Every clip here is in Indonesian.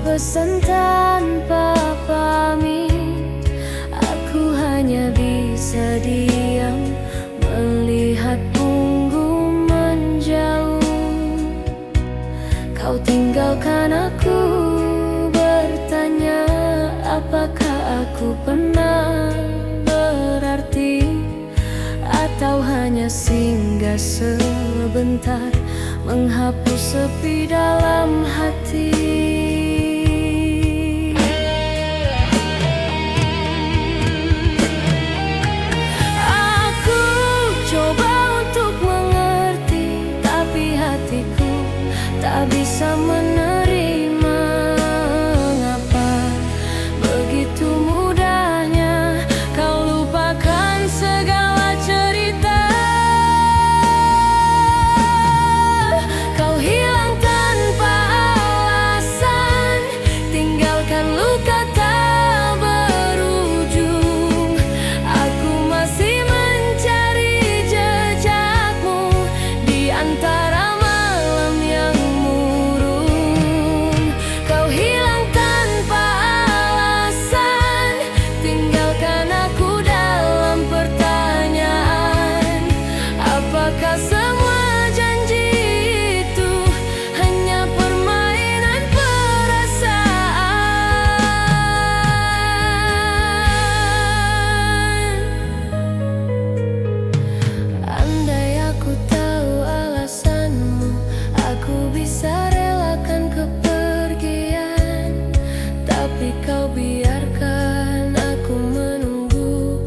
pesan tanpa pamit. Aku hanya bisa diam melihat punggung menjauh. Kau tinggalkan aku, bertanya apakah aku pernah berarti, atau hanya singgah sebentar menghapus sepi dalam hati. Aku coba untuk mengerti, tapi hatiku tak bisa menerima. Mengapa begitu mudahnya kau lupakan segala cerita? Kau hilang tanpa alasan, tinggalkan luka tak berujung. Aku masih mencari jejakmu di antara malam yang murung. Kau hilang tanpa alasan, tinggalkan aku dalam pertanyaan. Apakah semua janji itu hanya permainan perasaan? Andai aku tahu alasanmu, aku bisa relakan kepergian. Tapi kau biarkan aku menunggu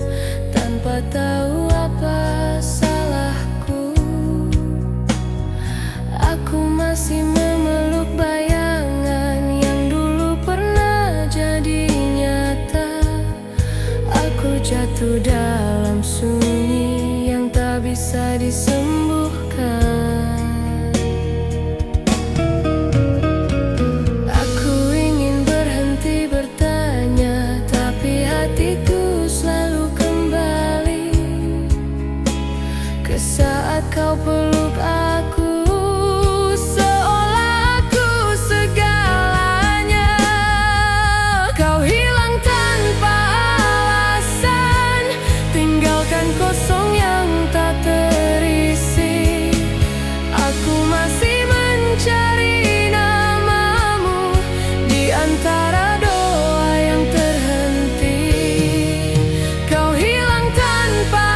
tanpa tahu apa salahku. Aku masih memeluk bayangan yang dulu pernah jadi nyata. Aku jatuh dalam sunyi yang tak bisa disembuhkan. Aku ingin berhenti bertanya, tapi hatiku selalu kembali ke saat kau peluk aku, seolah aku segalanya. Kau hilang tanpa alasan, tinggalkan kosong yang tak terisi. Aku masih mencari namamu di antara doa yang terhenti. Kau hilang tanpa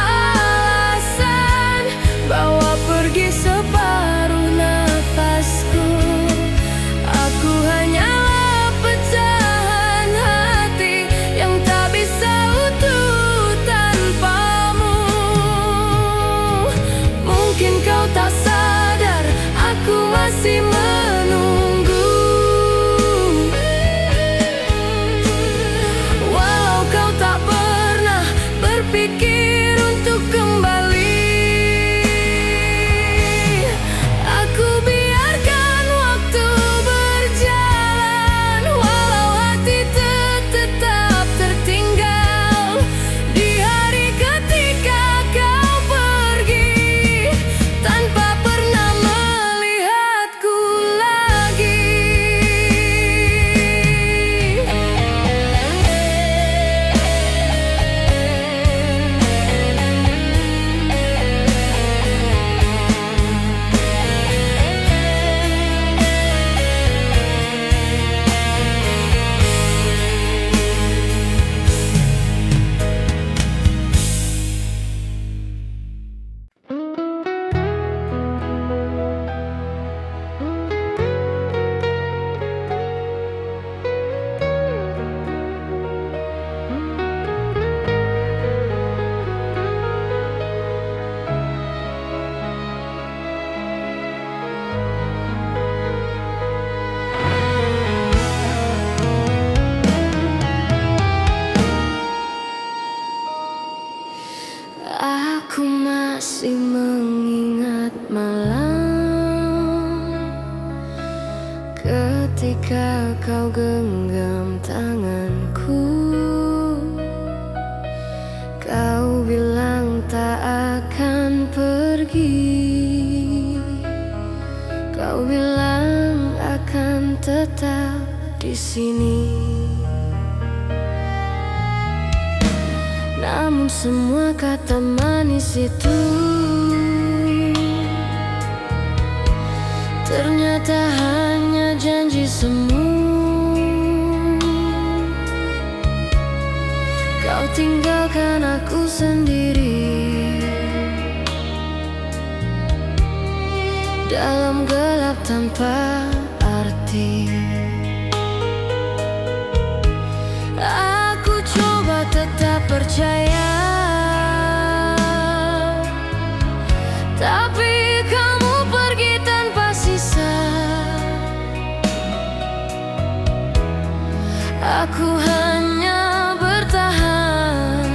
alasan, bawa pergi separuh nafasku. Aku hanyalah pecahan hati yang tak bisa utuh tanpamu. Mungkin kau tak sadar, aku masih menunggu. Walau kau tak pernah berpikir untuk kembali, aku biarkan waktu berjalan. Walau hati tetap tertinggal di hari ketika kau pergi, tanpa pernah melihatku lagi. Aku masih mengingat malam ketika kau genggam tanganku. Kau bilang tak akan pergi, kau bilang akan tetap di sini. Namun semua kata manis itu ternyata hanya janji semu. Kau tinggalkan aku sendiri dalam gelap tanpa arti. Aku coba tetap percaya, tapi kamu pergi tanpa sisa. Aku hanya bertahan,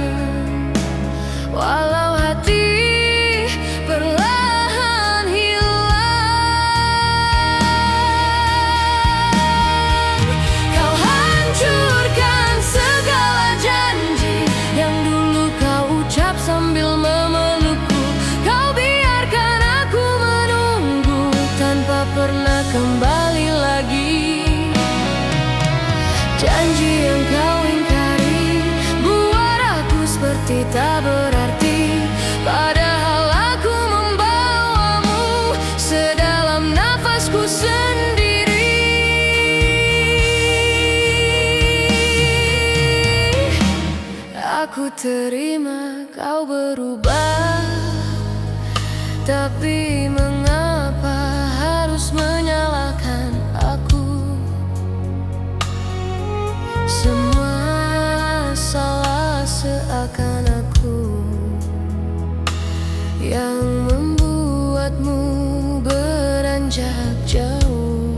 walau hati perlahan hilang. Kau hancurkan segala janji yang dulu kau ucap sambil memelukku. Kau biarkan aku menunggu tanpa pernah kembali lagi. Janji yang kau ingkari buat aku seperti tak berarti, padahal aku membawamu sedalam nafasku sendiri. Aku terima kau berubah, tapi mengapa harus menyalahkan aku? Semua salah seakan aku yang membuatmu beranjak jauh.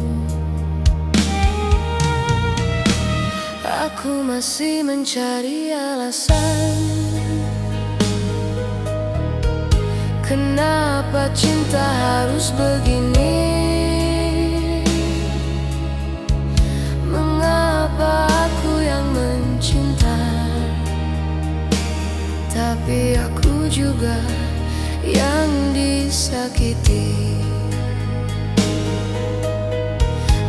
Aku masih mencari alasan kenapa cinta harus begini. Mengapa aku yang mencinta, tapi aku juga yang disakiti.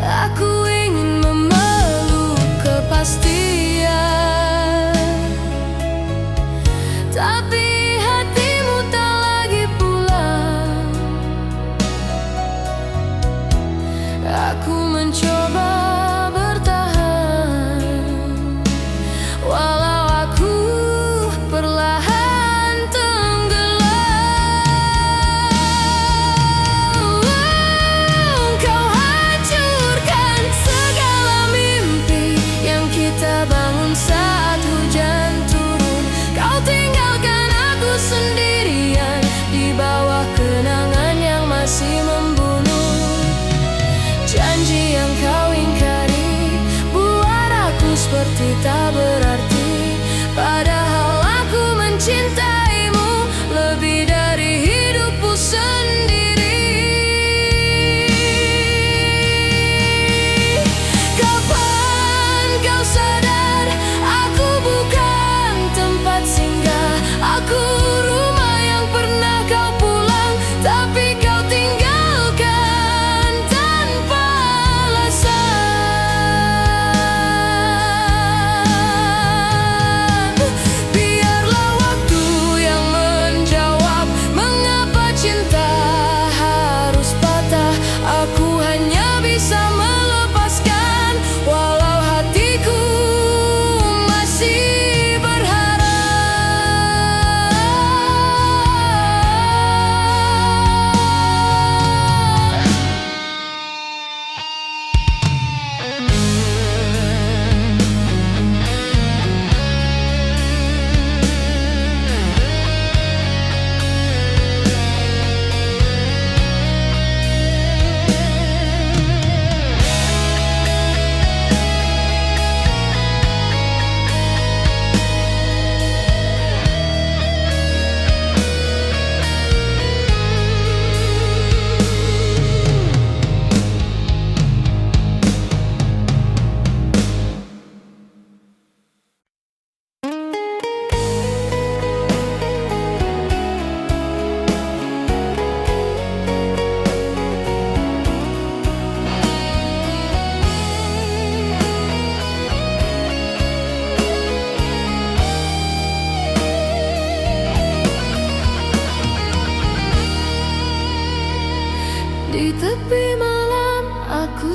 Aku ingin memeluk kepastian, tapi hatimu tak lagi pulang. Aku mencoba bertahan, walau aku perlahan tenggelam. Kau hancurkan segala mimpi yang kita bangun saat hujan turun. Kau tinggalkan aku sendirian di bawah kenangan yang masih membunuh. Janji yang kau ingkari buat aku seperti tak berarti, padahal aku mencintaimu lebih dari hidupku sendiri. Kapan kau sadar aku bukan tempat singgah? Aku rumah yang pernah kau pulang, tapi kau tinggalkan tanpa alasan. Biarlah waktu yang menjawab mengapa cinta harus patah. Aku hanya bisa melepaskan, walau hatiku masih berharap.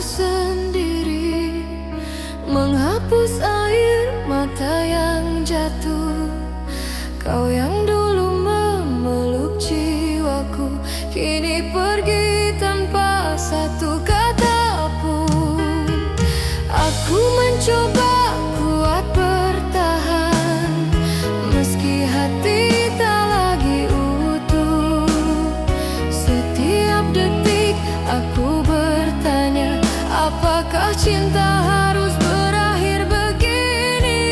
sendiri, menghapus air mata yang jatuh. Kau yang dulu memeluk jiwaku, kini pergi tanpa satu kata pun. Aku mencoba kuat bertahan, meski hati tak lagi utuh. Setiap detik aku bertanya, apakah cinta harus berakhir begini?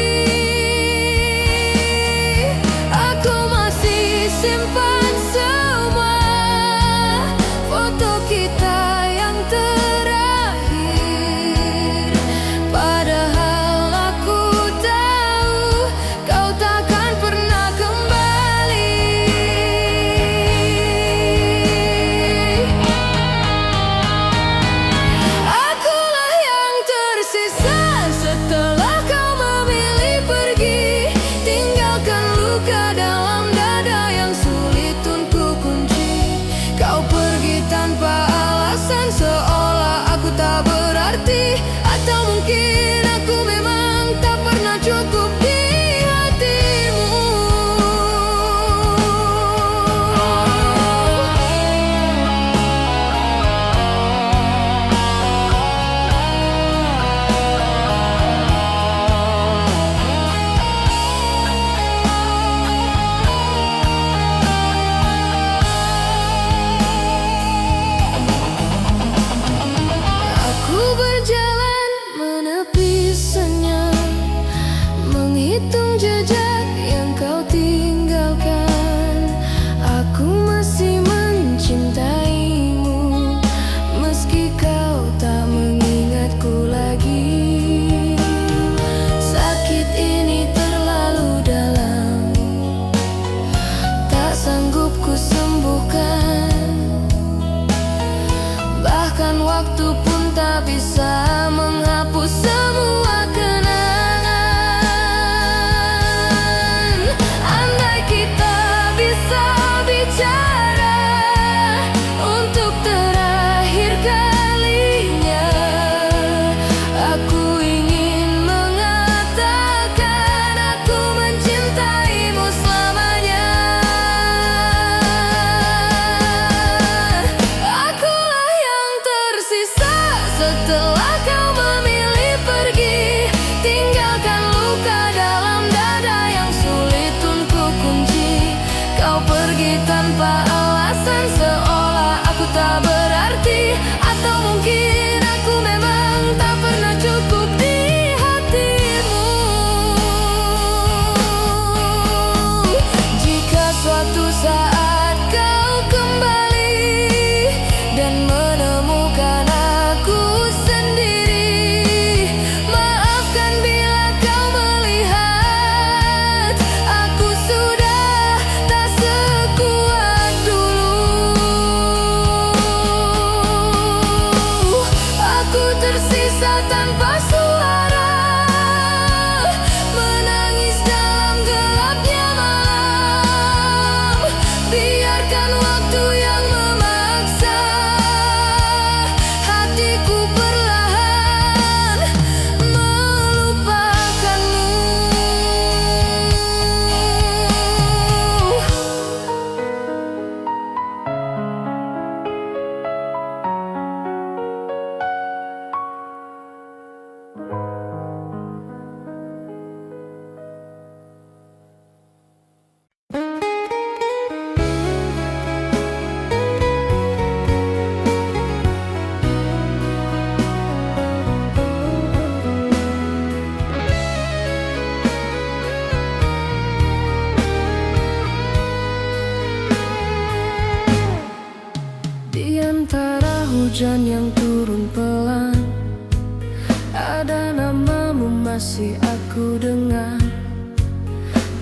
Aku masih simpan semua foto kita yang terakhir. Padahal aku tahu kau takkan pernah kembali. Akulah yang tersisa setelah kau memilih pergi, tinggalkan luka dalam dada yang sulit untuk kunci. Kau pergi tanpa alasan, seolah aku tak berarti. Atau mungkin aku memang tak pernah cukup di hatimu. Aku berjalan menepi senyap, menghitung jejak yang kau tinggalkan. Aku masih mencintaimu, meski kau tak mengingatku lagi. Sakit ini terlalu dalam, tak sanggup ku sembuhkan. Bahkan waktu pun tak bisa menghapus semua kenangan. Andai kita bisa bicara untuk terakhir kalinya, aku ingin mengatakan aku mencintaimu selamanya. Akulah yang tersisa setelah kau memilih pergi, tinggalkan luka dalam dada yang sulit untuk kunci. Kau pergi tanpa alasan, seolah aku tak berarti. Atau mungkin aku memang tak pernah cukup di hatimu. Jika suatu saat kau kembali dan menemukan aku sendiri, maafkan bila kau melihat aku sudah tak sekuat dulu. Aku tersisa tanpa suara, menangis dalam gelapnya malam. Biarkan waktu yang memaksa hatiku perlahan melupakanmu. Di antara hujan yang turun pelan, ada namamu masih aku dengar.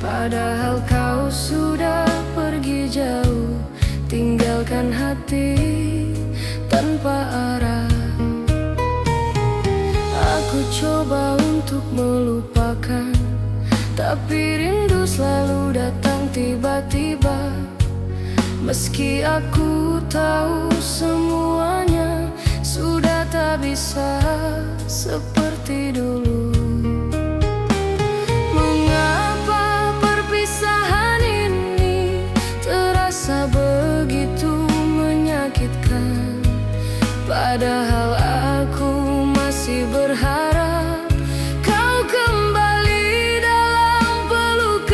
Padahal kau sudah pergi jauh, tinggalkan hati tanpa arah. Aku coba untuk melupakan, tapi rindu selalu datang tiba-tiba. Meski aku tahu semuanya sudah tak tak bisa seperti dulu. Mengapa perpisahan ini terasa begitu menyakitkan, padahal aku masih berharap kau kembali dalam pelukan.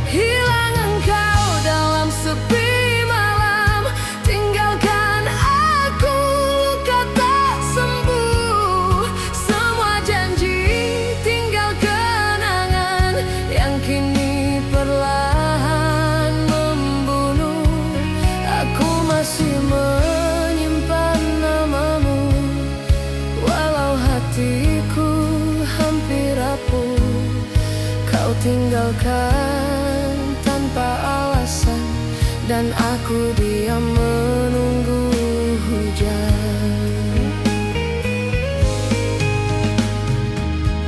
Hilang engkau dalam sepi malam, tinggalkan aku luka tak sembuh. Semua janji tinggal kenangan yang kini perlahan membunuh. Aku masih menyimpan namamu, walau hatiku hampir rapuh. Kau tinggalkan tanpa alasan, dan aku diam menunggu hujan.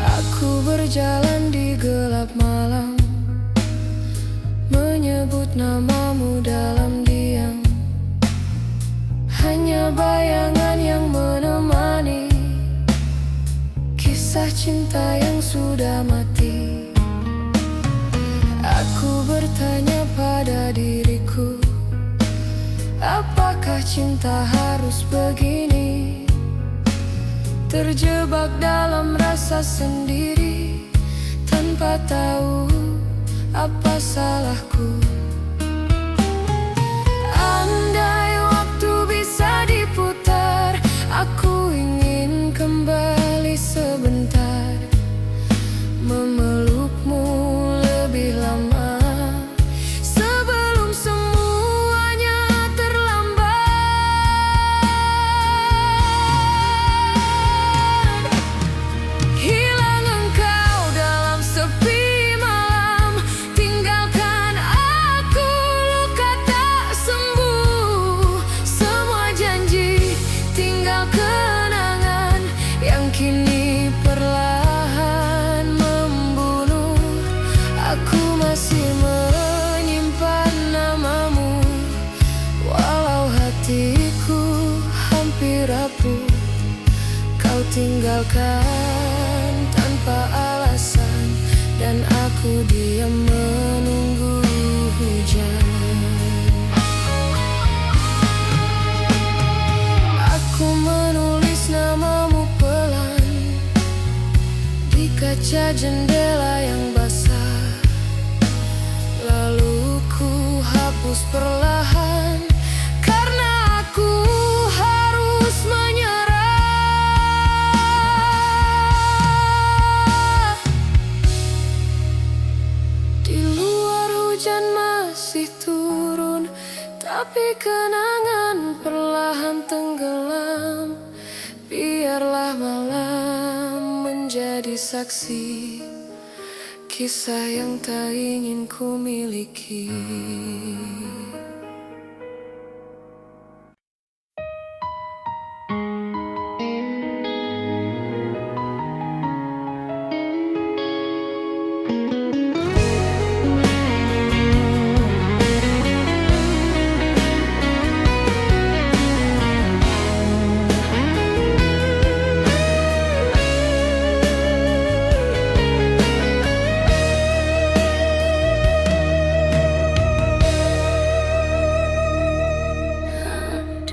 Aku berjalan di gelap malam, menyebut namamu dalam diam. Hanya bayangan yang menemani kisah cinta yang sudah mati. Aku bertanya pada diriku, apakah cinta harus begini? Terjebak dalam rasa sendiri, tanpa tahu apa salahku. Andai waktu bisa diputar, aku ingin kembali sebentar, memelukmu lebih lama sebelum semuanya terlambat. Hilang engkau dalam sepi malam, tinggalkan aku luka tak sembuh. Semua janji tinggal kenangan yang kini perlahan membunuh. Aku masih menyimpan namamu, walau hatiku hampir rapuh. Kau tinggalkan tanpa alasan, dan aku diam menunggu hujan. Aku menulis namamu pelan di kaca jendela yang basah, lalu ku hapus perlahan karena aku harus menyerah. Di luar hujan masih turun, tapi kenangan perlahan tenggelam. Biarlah malam menjadi saksi kisah yang tak ingin ku miliki.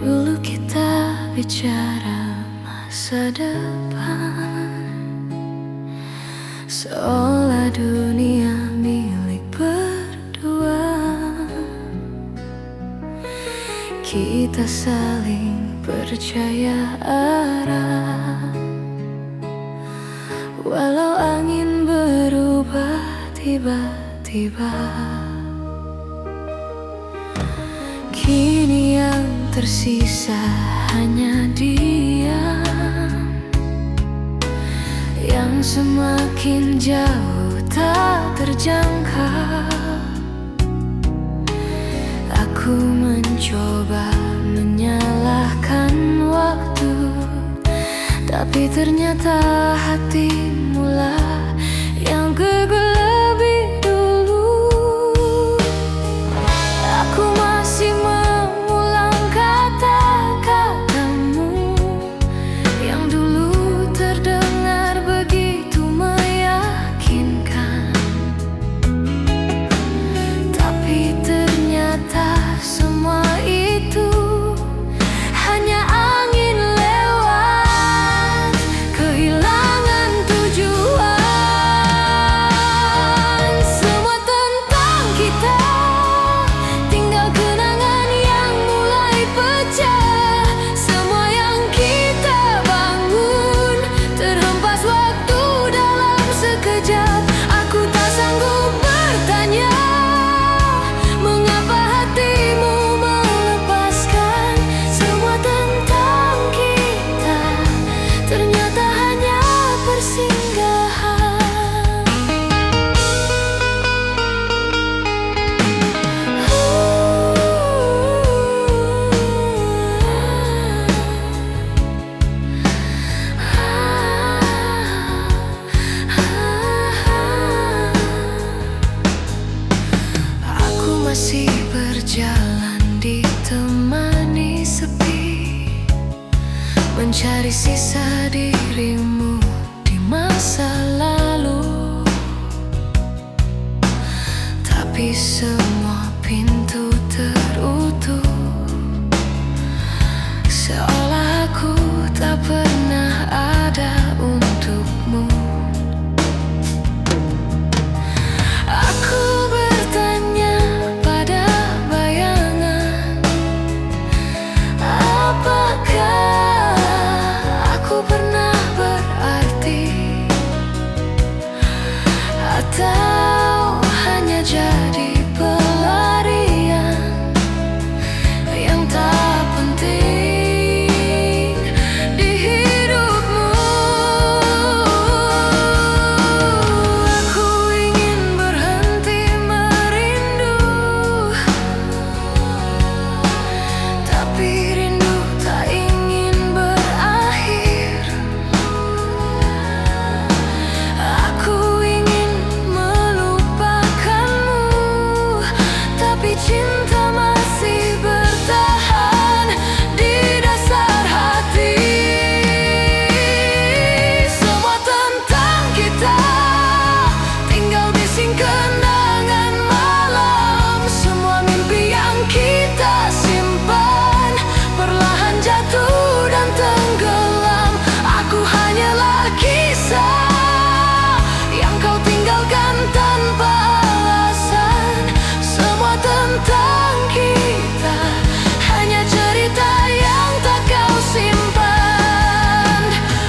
Dulu kita bicara masa depan, seolah dunia milik berdua. Kita saling percaya arah, walau angin berubah tiba-tiba. Kini yang tersisa hanya diam, yang semakin jauh tak terjangkau. Aku mencoba menyalahkan waktu, tapi ternyata hatimulah yang gagal lebih dulu. Aku masih mencari sisa dirimu di masa lalu, tapi semua pintu tertutup, seolah aku tak pernah ada untukmu. Aku bertanya pada bayangan, apakah aku pernah berarti, atau hanya jadi pelarian yang tak penting di hidupmu. Aku ingin berhenti merindu, tapi rindu tak ingin berakhir. Aku ingin melupakanmu, tapi cinta masih bertahan di dasar hati. Semua tentang kita tinggal bising kenangan malam. Semua mimpi yang kita simpan perlahan jatuh dan tenggelam. Aku hanyalah kisah yang kau tinggalkan tanpa alasan. Semua tentang kita hanya cerita yang tak kau simpan.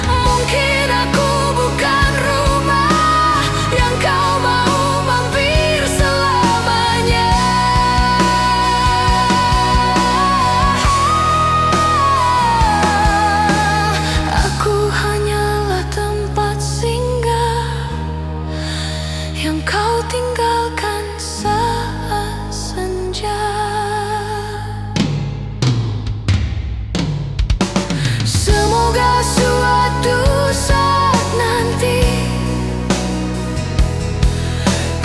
Mungkin aku bukan rumah yang kau mau mampir selamanya. Aku hanyalah tempat singgah yang kau tinggalkan saat senja. Semoga suatu saat nanti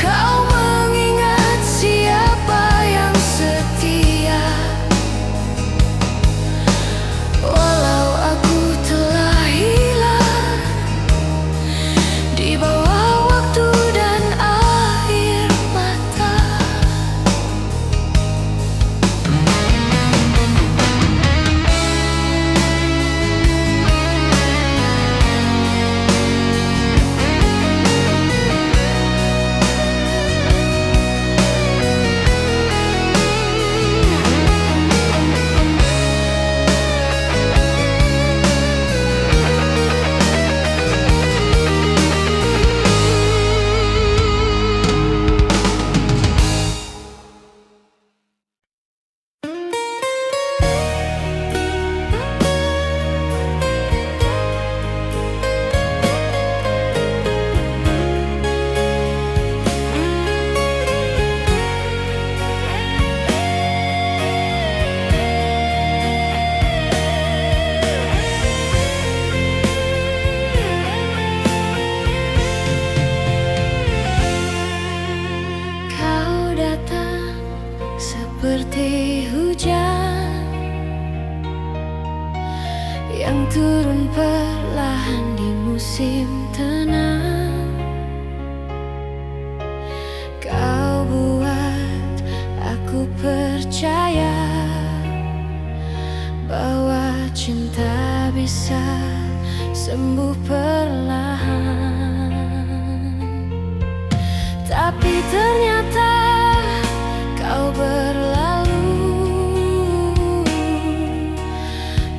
kau mengingat siapa yang setia. Walau aku telah hilang di bawah waktu dan air mata. Kau datang seperti hujan yang turun perlahan di musim tenang. Kau buat aku percaya bahwa cinta bisa sembuh perlahan. Tapi ternyata kau berlalu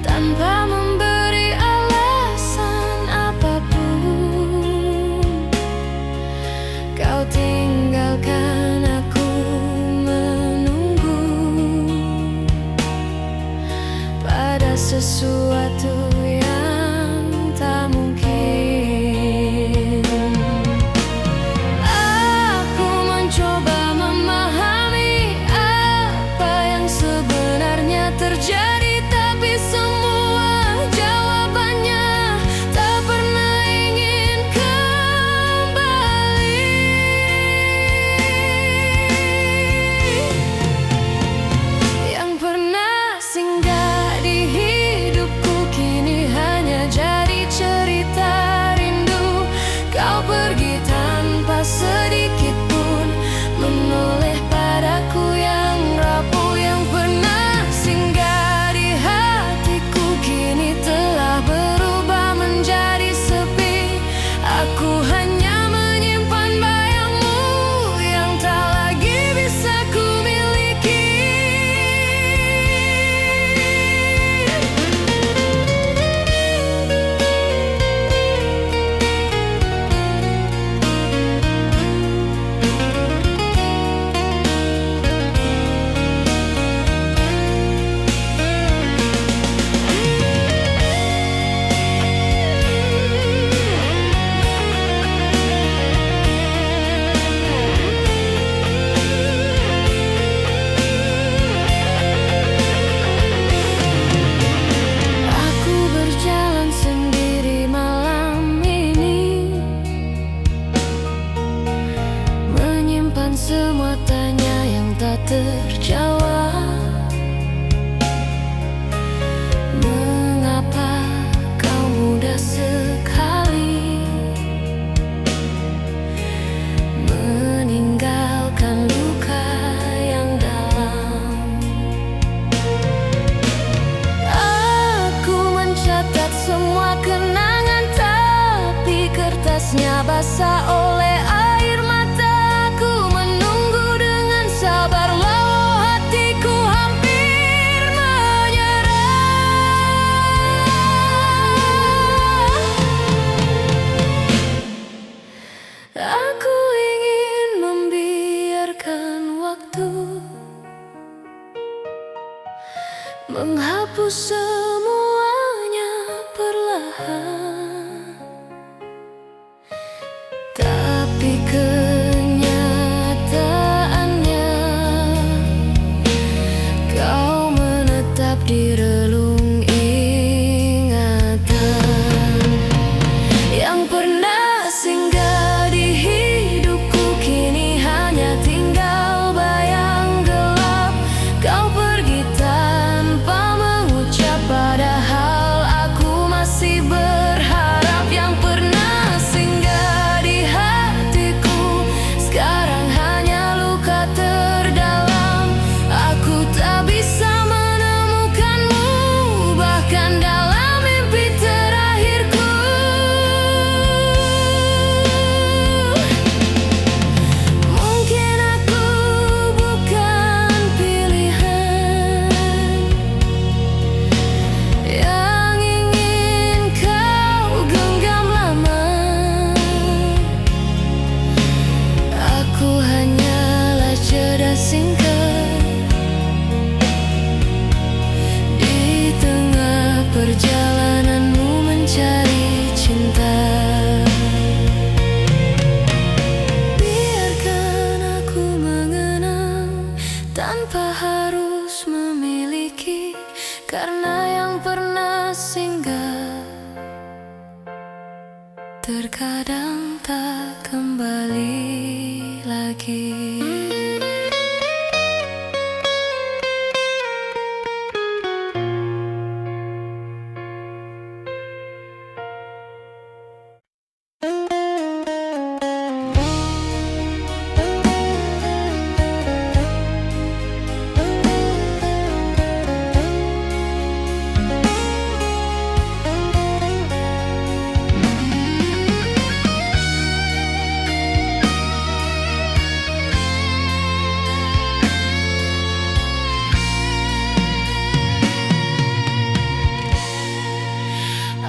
tanpa memberi alasan apapun. Kau tinggalkan aku menunggu pada sesuatu yang tak mungkin. Aku mencoba memahami apa yang sebenarnya terjadi, tapi semua jawabannya tak pernah ingin kembali. Yang pernah singgah di hidupku kini tak basah oleh air mataku, menunggu dengan sabar walau hatiku hampir menyerah. Aku ingin membiarkan waktu menghapus semuanya perlahan, tapi kenyataannya kau menetap di relung ingatan yang pernah singgah di hidupku. Kini hanya tinggal bayang gelap. Kau pergi tanpa mengucap, padahal aku masih berharap. Yang pernah singgah di hatiku sekarang hanya luka terdalam. Aku tak bisa menemukanmu bahkan dalam mimpi terakhirku. Mungkin aku bukan pilihan yang ingin kau genggam lama. Aku hanyalah jeda singkat di tengah perjalananmu mencari cinta. Biarkan aku mengenang tanpa harus memiliki, karena yang pernah singgah terkadang tak kembali lagi.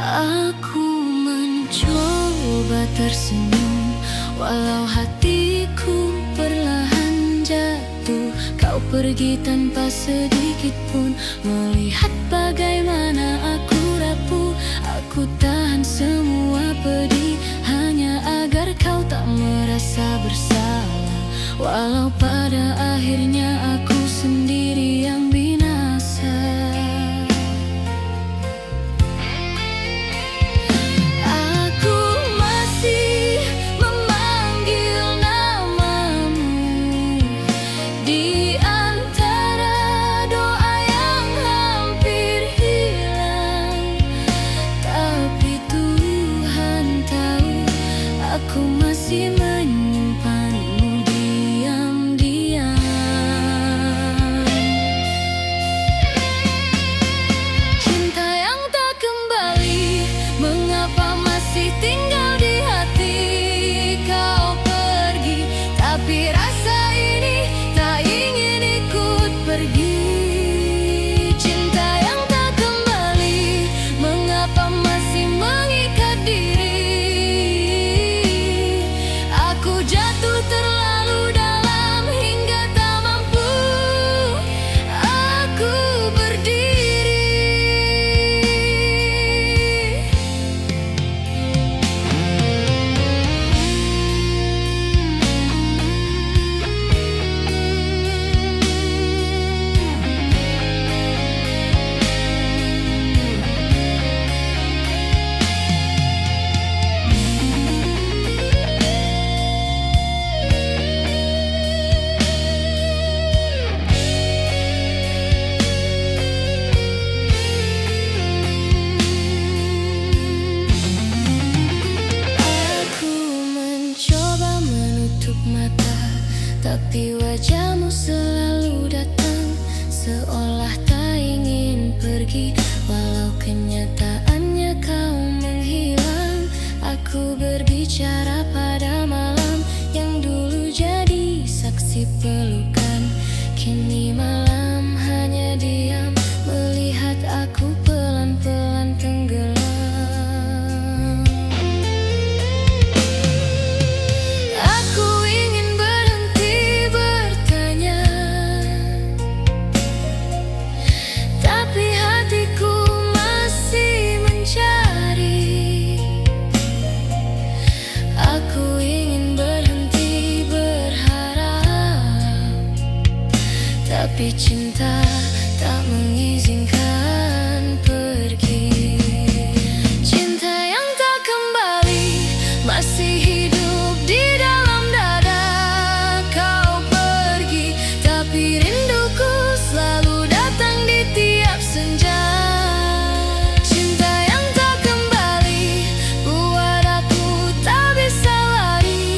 Aku mencoba tersenyum walau hatiku perlahan jatuh. Kau pergi tanpa sedikit pun melihat bagaimana aku rapuh. Aku tahan semua pedih hanya agar kau tak merasa bersalah, walau pada akhirnya aku sendiri yang binasa. Aku masih memanggil namamu di antara doa yang hampir hilang, tapi Tuhan tahu aku masih menyimpanmu diam-diam. Cinta yang tak kembali, mengapa masih tinggal di hati? Kau pergi, tapi rasa ini tak ingin ikut pergi. Cinta yang tak kembali, mengapa masih mengikat diri? Aku jatuh terlalu dalam hingga tak mampu aku berdiri. Aku mencoba menutup mata, tapi wajahmu selalu datang, seolah tak ingin pergi. Walau kenyataannya kau menghilang, aku berbicara lagi cinta tak mengizinkan pergi. Cinta yang tak kembali masih hidup di dalam dada. Kau pergi tapi rinduku selalu datang di tiap senja. Cinta yang tak kembali buat aku tak bisa lari.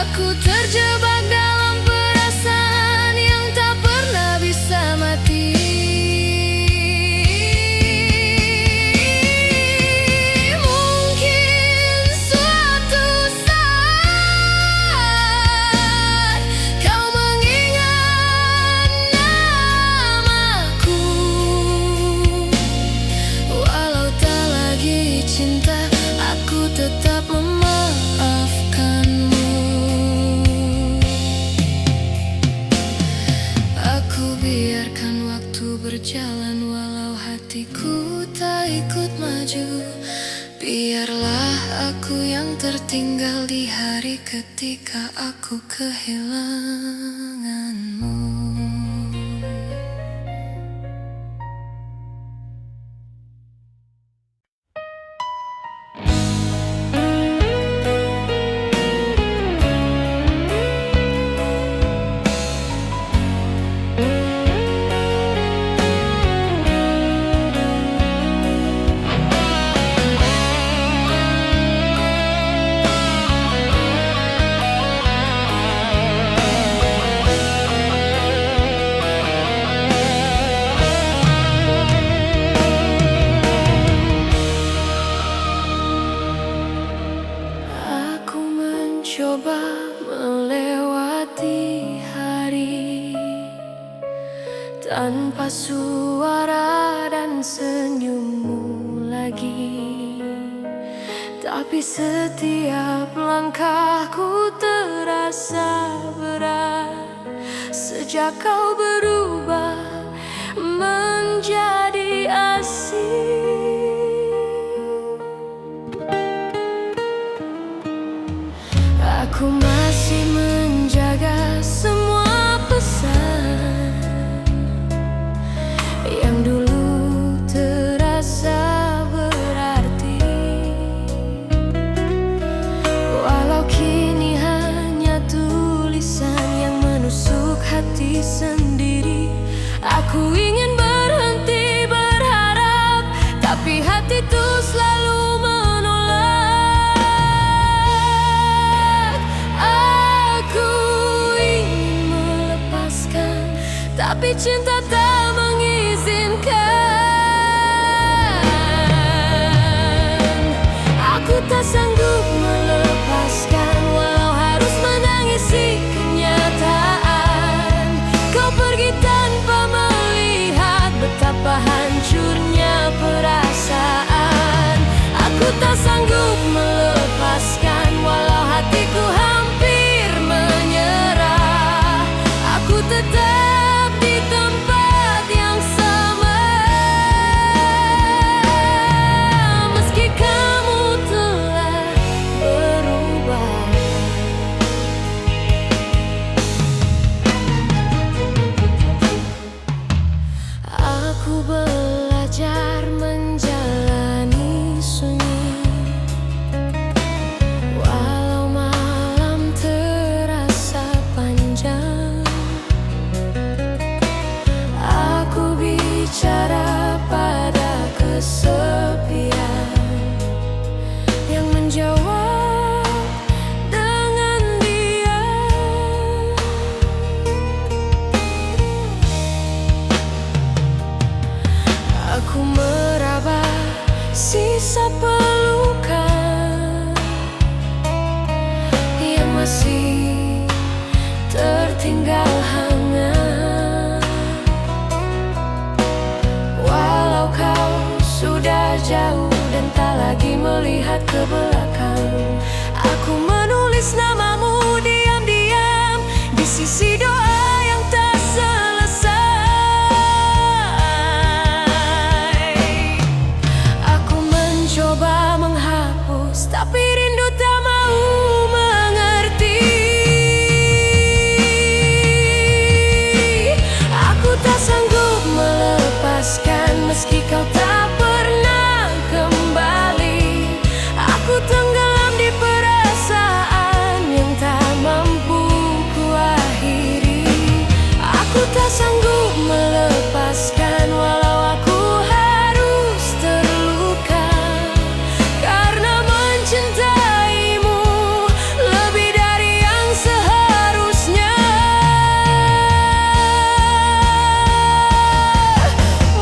Aku terjebak dalam perasaan yang tak pernah bisa mati. Mungkin suatu saat kau mengingat namaku. Walau tak lagi cinta, aku tetap memaafkanmu. Aku biarkan waktu berjalan walau hatiku tak ikut maju. Biarlah aku yang tertinggal di hari ketika aku kehilanganmu. Aku mencoba melewati hari tanpa suara dan senyummu lagi. Tapi setiap langkahku terasa berat sejak kau berubah menjadi asing. Aku masih menjaga semua pesan yang dulu terasa berarti. Walau kini hanya tulisan yang menusuk hati sendiri. Aku ingin berhenti berharap, tapi hati tuh selalu tapi cinta tak mengizinkan. Aku tak sanggup melepaskan walau harus menangisi kenyataan. Kau pergi tanpa melihat betapa hancurnya perasaan. Aku tak sanggup melepaskan walau hatiku hampir menyerah. Aku tetap sisa pelukan yang masih tertinggal hangat. Walau kau sudah jauh dan tak lagi melihat ke belakang, aku menulis namamu diam-diam di sisi doa yang tak selesai. Aku mencoba menghapus, tapi rindu tak mau mengerti. meski kau tak pernah kembali. Aku tenggelam di perasaan yang tak mampu kuakhiri. Aku tak sanggup melepaskan walau aku harus terluka, karena mencintaimu lebih dari yang seharusnya.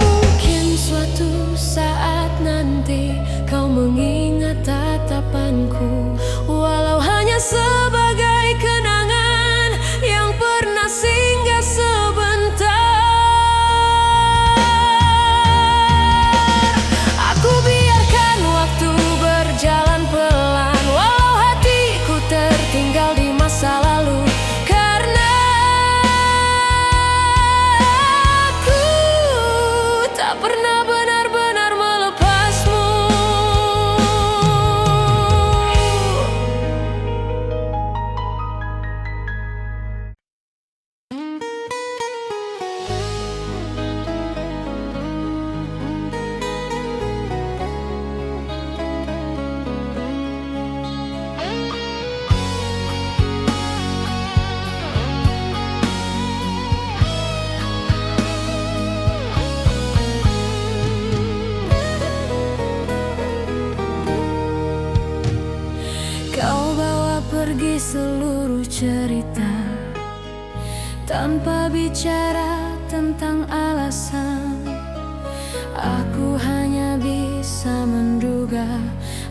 Mungkin suatu saat nanti kau mengingat tatapanku, walau hanya sebagai kenangan yang pernah singgah sebentar. Aku biarkan waktu berjalan pelan, walau hatiku tertinggal di masa lalu, karena aku tak pernah benar-benar melepasmu. Kau bawa pergi seluruh cerita tanpa bicara tentang alasan. Aku hanya bisa menduga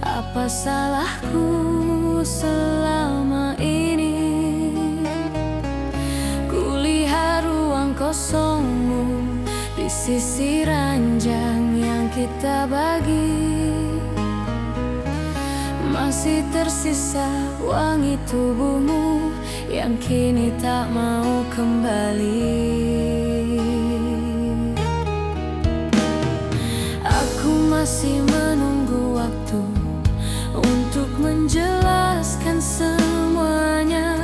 apa salahku selama ini. Kulihat ruang kosongmu di sisi ranjang yang kita bagi. Masih tersisa wangi tubuhmu yang kini tak mau kembali. Aku masih menunggu waktu untuk menjelaskan semuanya,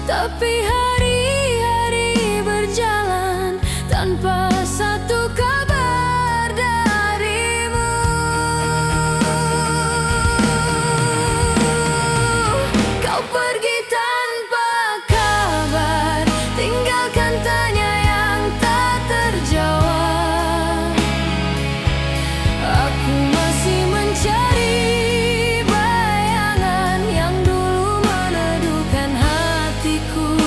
tapi hari-hari berjalan tanpa satu kabar darimu. Kau pergi tanpa kabar, tinggalkan tanya yang tak terjawab. Aku masih mencari bayangan yang dulu meneduhkan hatiku.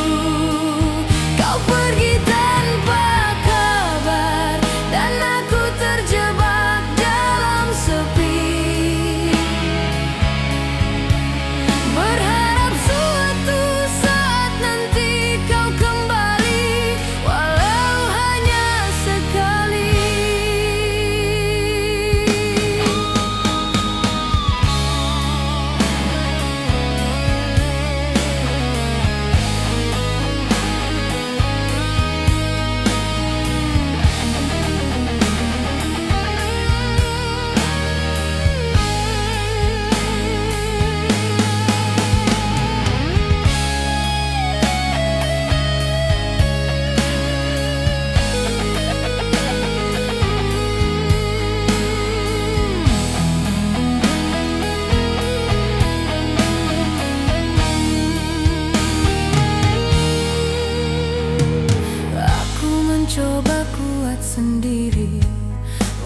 Kau pergi tanpa kabar dan aku terjebak dalam sepi, berharap suatu saat nanti kau kembali, walau hanya sekali. Aku mencoba kuat sendiri,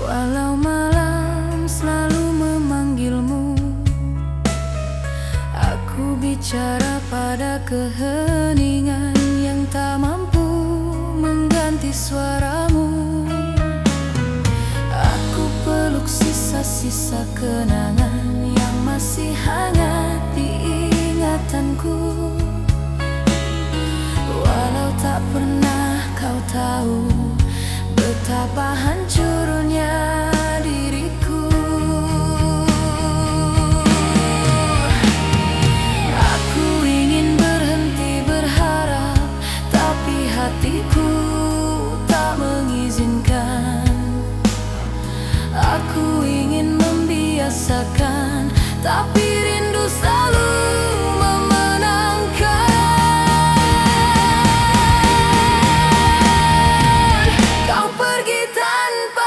walau malam selalu memanggilmu. Aku bicara pada keheningan yang tak mampu mengganti suaramu. Aku peluk sisa-sisa kenangan yang masih hangat di ingatanku, walau tak pernah kau tahu betapa hancurnya diriku. Aku ingin berhenti berharap, tapi hatiku tak mengizinkan. Aku ingin membiasakan, tapi rindu selalu memenangkan. Kau pergi tanpa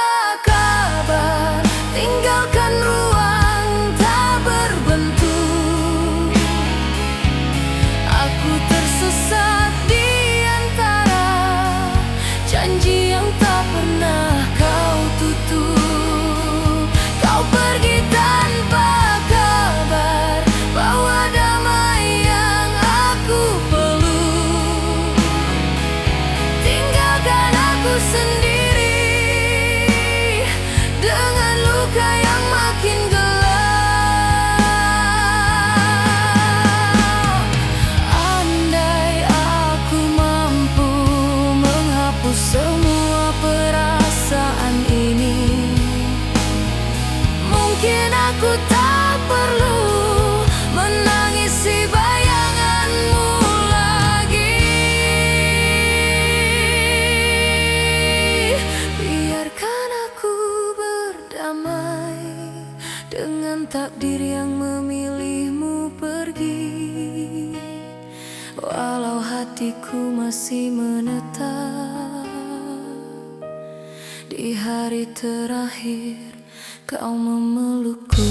hari terakhir kau memelukku.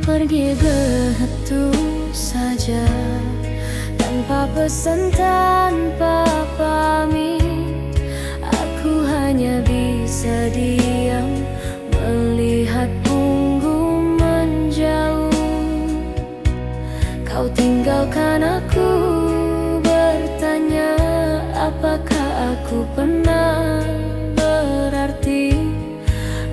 Pergi begitu saja, tanpa pesan, tanpa pamit. Aku hanya bisa diam melihat punggung menjauh. Kau tinggalkan aku, bertanya apakah aku pernah berarti,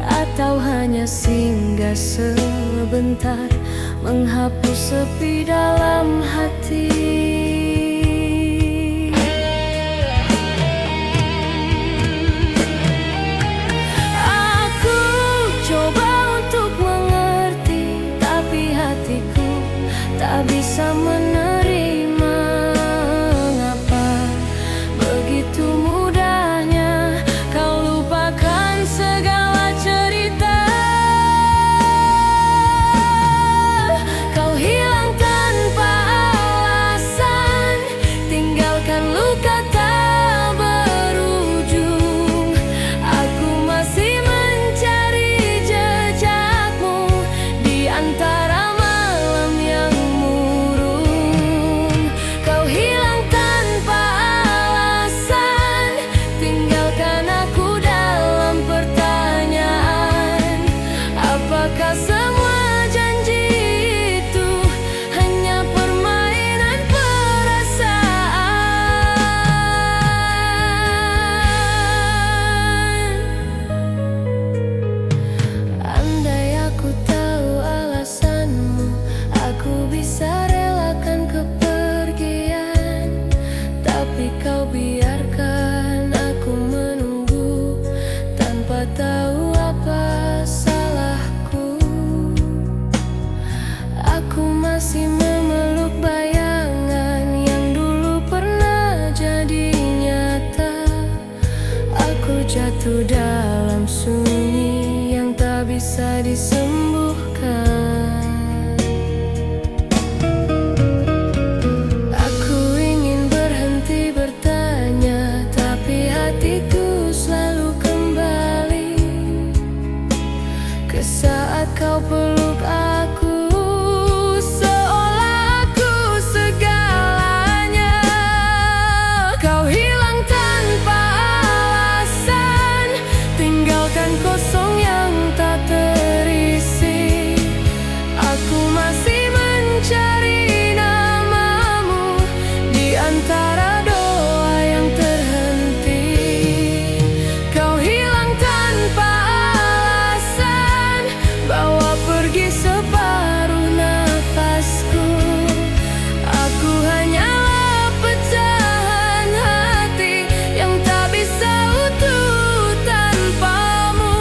atau hanya singgah sebentar menghapus sepi dalam hati. Aku coba untuk mengerti, tapi hatiku tak bisa menerima. Mengapa begitu mudahnya kau lupakan segala cerita? Kau biarkan aku menunggu tanpa tahu apa salahku. Aku masih memeluk bayangan yang dulu pernah jadi nyata. Aku jatuh dalam sunyi yang tak bisa disembuhkan. Saat kau peluk aku, seolah aku segalanya. Kau hilang tanpa alasan, tinggalkan kosong yang tak terisi. Aku masih mencari namamu di antara doa yang terhenti. Kau hilang tanpa bawa pergi separuh nafasku. Aku hanyalah pecahan hati yang tak bisa utuh tanpamu.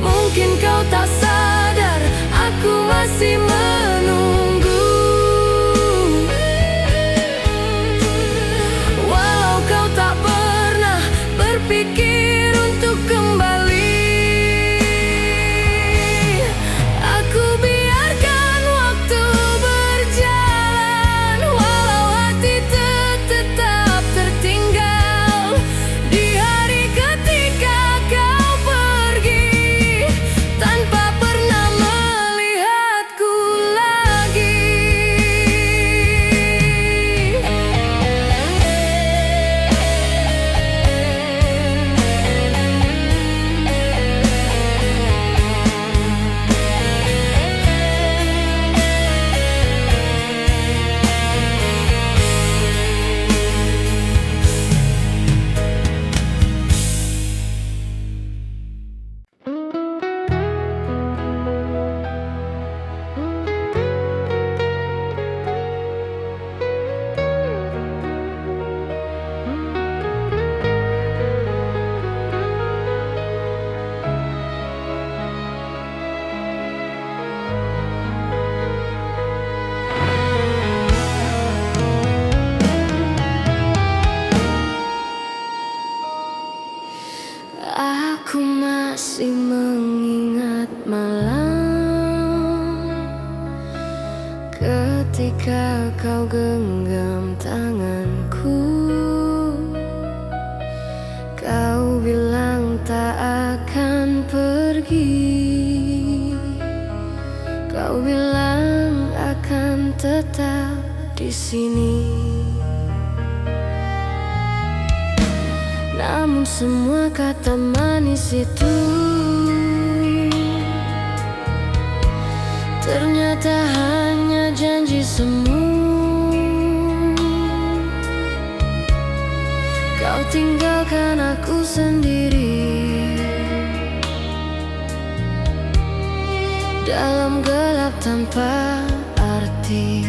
Mungkin kau tak sadar, aku masih menunggu. Walau kau tak pernah berpikir untuk kembali, ketika kau genggam tanganku. Kau bilang tak akan pergi. Kau bilang akan tetap di sini. Namun semua kata manis itu ternyata hanya janji semu. Kau tinggalkan aku sendiri dalam gelap tanpa arti.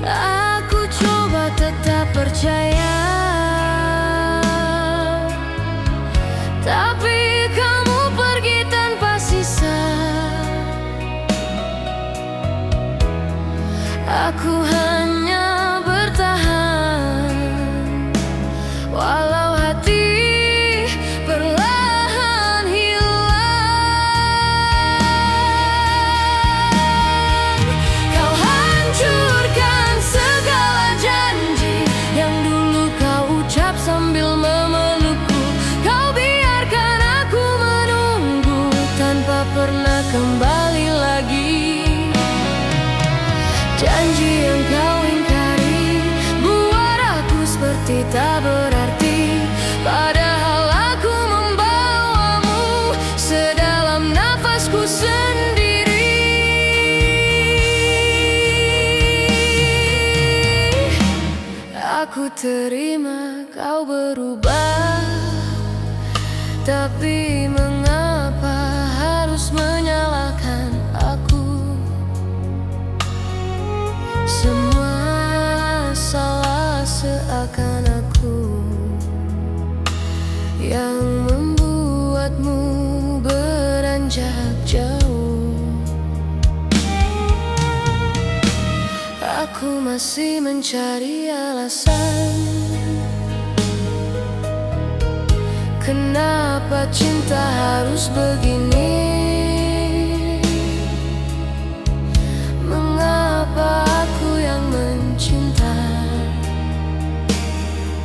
Aku coba tetap percaya, tapi kamu pergi tanpa sisa. Aku hanya bertahan, walau hati perlahan hilang. Kau hancurkan segala janji yang dulu kau ucap sambil memelukku. Kau biarkan aku menunggu tanpa pernah kembali lagi. Janji yang kau ingkari buat aku seperti tak berarti, padahal aku membawamu sedalam nafasku sendiri. Aku terima kau berubah, tapi mengapa harus menyalahkan aku? Semua salah seakan aku yang membuatmu beranjak jauh. Aku masih mencari alasan kenapa cinta harus begini. Mengapa aku yang mencinta,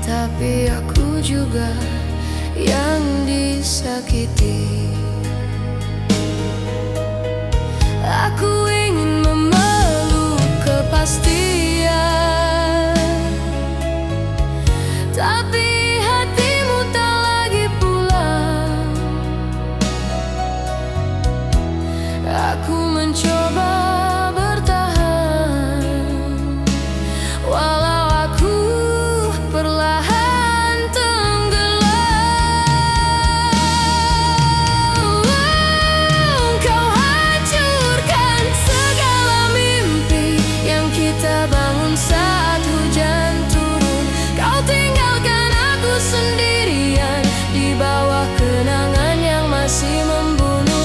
tapi aku juga yang disakiti. Aku ingin memeluk kepastian, tapi hatimu tak lagi pulang. Aku mencoba bertahan, walau aku perlahan tenggelam. Kau hancurkan segala mimpi yang kita bangun saat hujan turun. Kau tinggalkan aku sendirian di bawah kenangan yang masih membunuh.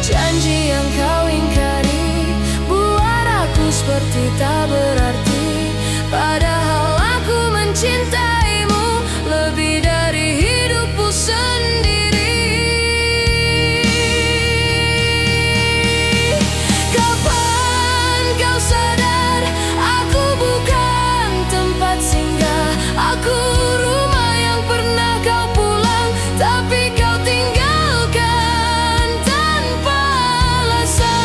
Janji yang kau ingkari buat aku seperti tak berarti, padahal aku mencintaimu lebih dari hidupku sendiri. Kapan kau sadar aku bukan tempat singgah? Aku rumah yang pernah kau pulang, tapi kau tinggalkan tanpa alasan.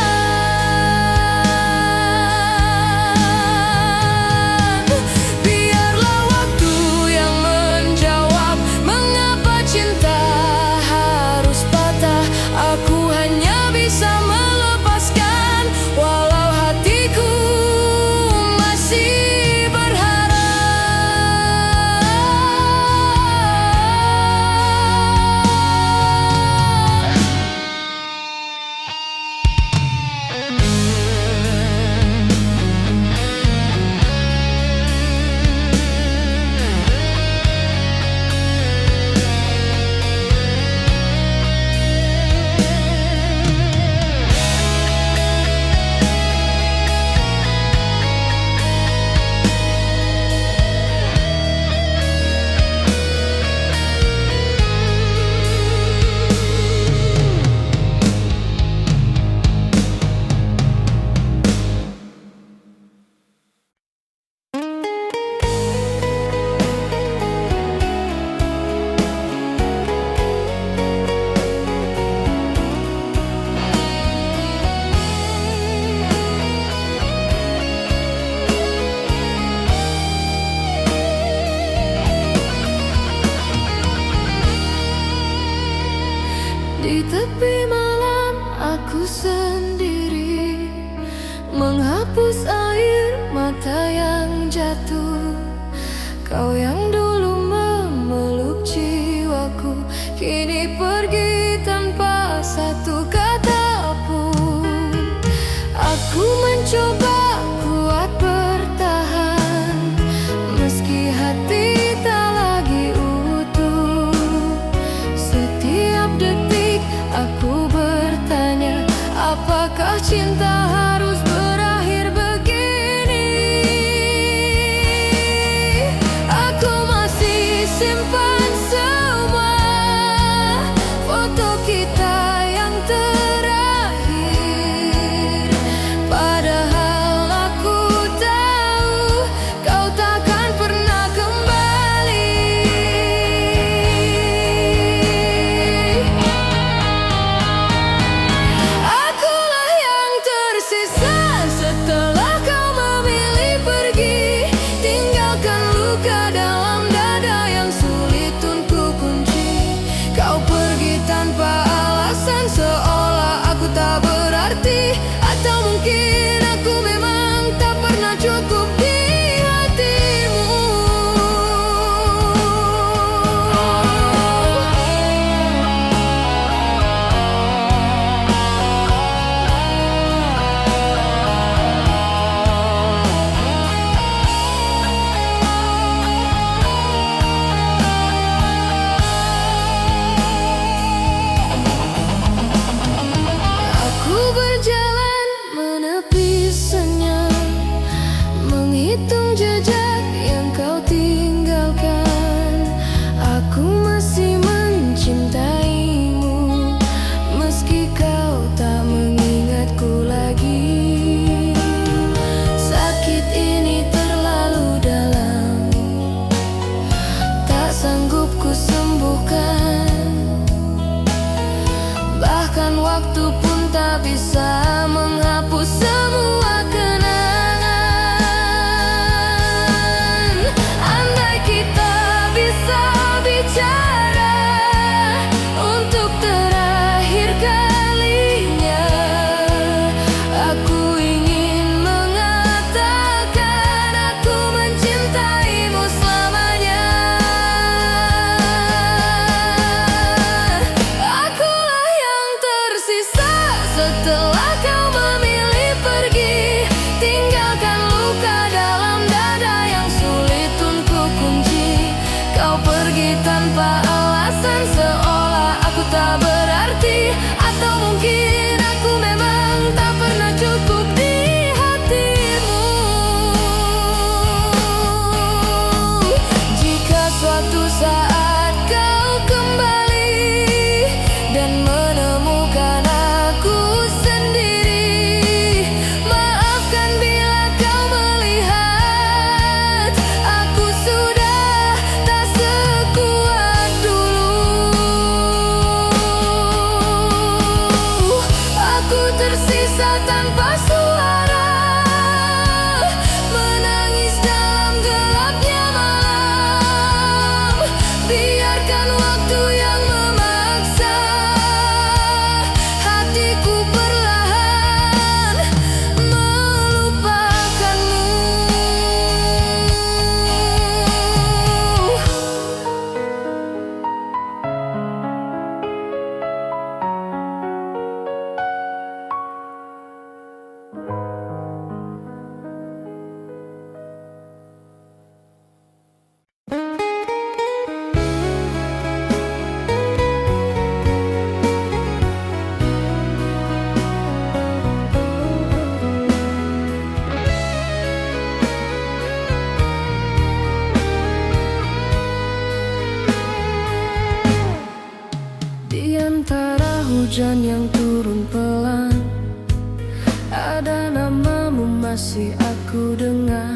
menghapus air mata yang jatuh. Kau yang dulu memeluk jiwaku kini pergi tanpa satu kata pun. Aku mencoba kuat bertahan meski hati tak lagi utuh. Setiap detik aku bertanya, apakah cinta harus berakhir begini? Aku masih simpan semua foto kita yang terakhir. Padahal aku tahu kau takkan pernah kembali. Akulah yang tersisa setelah kau memilih pergi, tinggalkan luka dalam dada yang sulit untuk kunci. Kau pergi tanpa alasan, seolah aku tak berarti. Atau mungkin aku memang tak pernah cukup di hatimu. Aku berjalan menepi senyap, menghitung jejak yang kau tinggalkan. Aku masih mencintaimu meski kau tak mengingatku lagi. Sakit ini terlalu dalam, tak sanggup ku sembuhkan. Bahkan waktu pun tak bisa menghapus semua kenangan. Andai kita bisa bicara untuk terakhir kalinya, aku ingin mengatakan aku mencintaimu selamanya. Akulah yang tersisa setelah kau memilih pergi, tinggalkan luka dalam dada yang sulit untuk kunci. Kau pergi tanpa alasan, seolah aku tak berarti. Atau mungkin aku memang tak pernah cukup di hatimu. Jika suatu saat kau kembali dan menemukan aku sendiri, maafkan bila kau melihat aku sudah tak sekuat dulu. Aku tersisa tanpa suara, menangis dalam gelapnya malam. Biarkan waktu yang memaksa hatiku perlahan melupakanmu. Di antara hujan yang turun pelan, ada namamu masih aku dengar.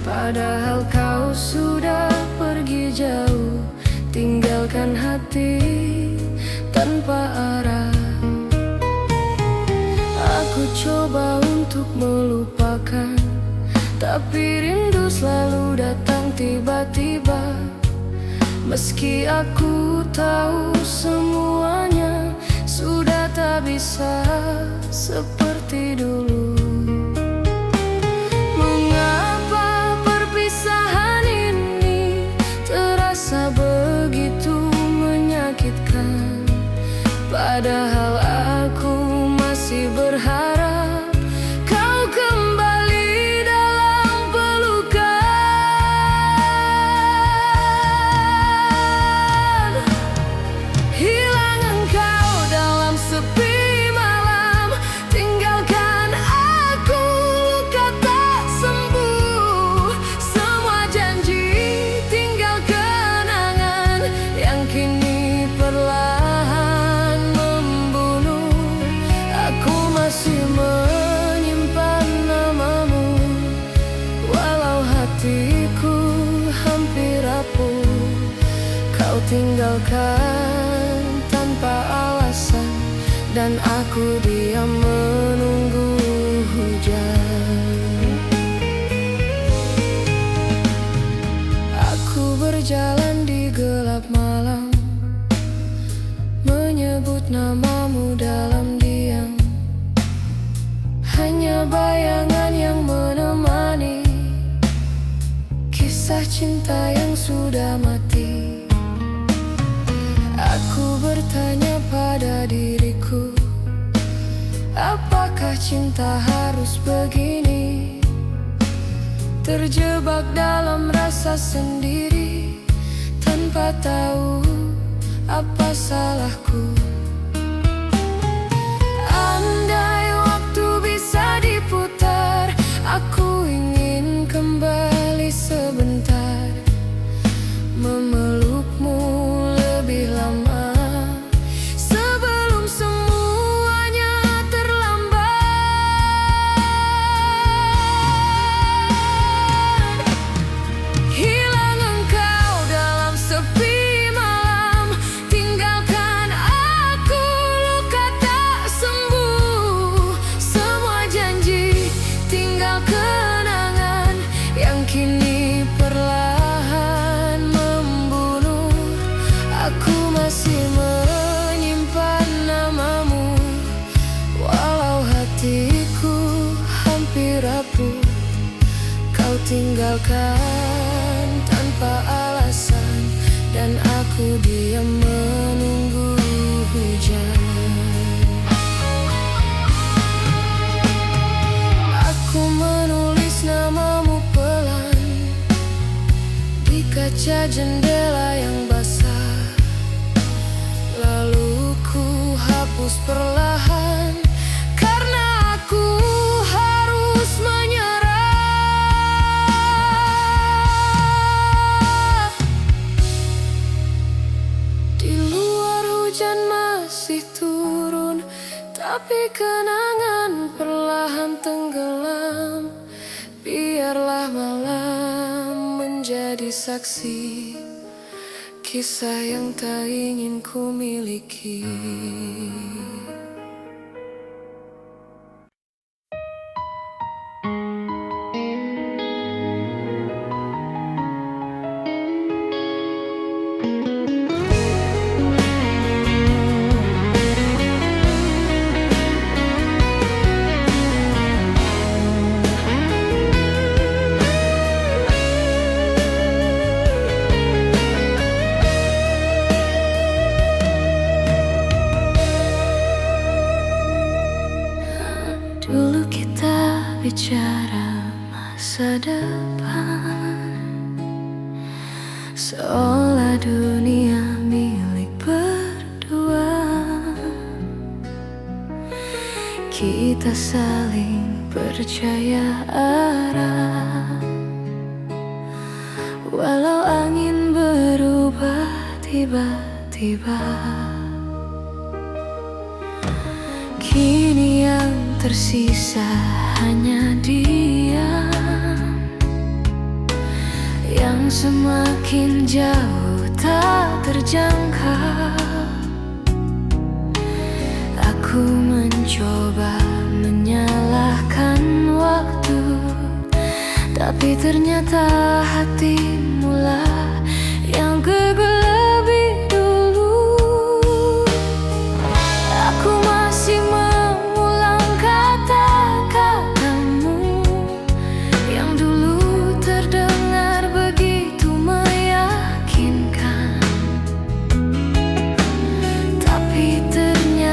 Padahal kau sudah pergi jauh, tinggalkan hati tanpa arah. Aku coba untuk melupakan, tapi rindu selalu datang tiba-tiba. Meski aku tahu semuanya sudah tak bisa seperti dulu. Padahal aku masih berharap kau kembali dalam pelukan. Hilang engkau dalam sepi malam, tinggalkan aku luka tak sembuh. Semua janji tinggal kenangan yang kini perlahan membunuh. Aku masih menyimpan namamu, walau hatiku hampir rapuh. Kau tinggalkan tanpa alasan, dan aku diam menunggu hujan. Aku berjalan di gelap malam, menyebut namamu dalam diam. Hanya bayangan yang menemani kisah cinta yang sudah mati. Aku bertanya pada diriku, apakah cinta harus begini? Terjebak dalam rasa sendiri, tanpa tahu apa salahku. Andai waktu bisa diputar, aku ingin kembali sebentar, memelukmu lebih lama sebelum semuanya terlambat. Hilang engkau dalam sepi malam, tinggalkan aku luka tak sembuh. Semua janji tinggal kenangan yang kini perlahan membunuh. Aku masih menyimpan namamu, walau hatiku hampir rapuh. Kau tinggalkan tanpa alasan, dan aku diam menunggu hujan. Aku menulis namamu pelan di kaca jendela yang basah, lalu ku hapus perlahan karena aku harus menyerah. Di luar hujan masih turun, tapi kenangan perlahan tenggelam. Biarlah malam menjadi saksi kisah yang tak ingin ku miliki. Dulu kita bicara masa depan, seolah dunia milik berdua. Kita saling percaya arah, walau angin berubah tiba-tiba. Kini yang tersisa hanya diam, yang semakin jauh tak terjangkau. Aku mencoba menyalahkan waktu, tapi ternyata hatimulah yang gugur lebih dulu. Aku masih mengulang kata-katamu yang dulu terdengar begitu meyakinkan, tapi ternyata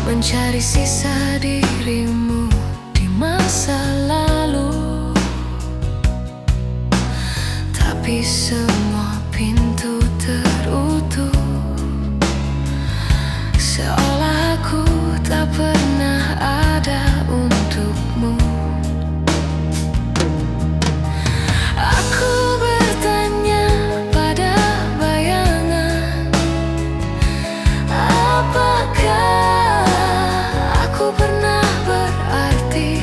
mencari sisa dirimu di masa lalu. Tapi semua pintu tertutup, seolah aku tak pernah ada untukmu. Aku bertanya pada bayangan, apakah aku pernah berarti,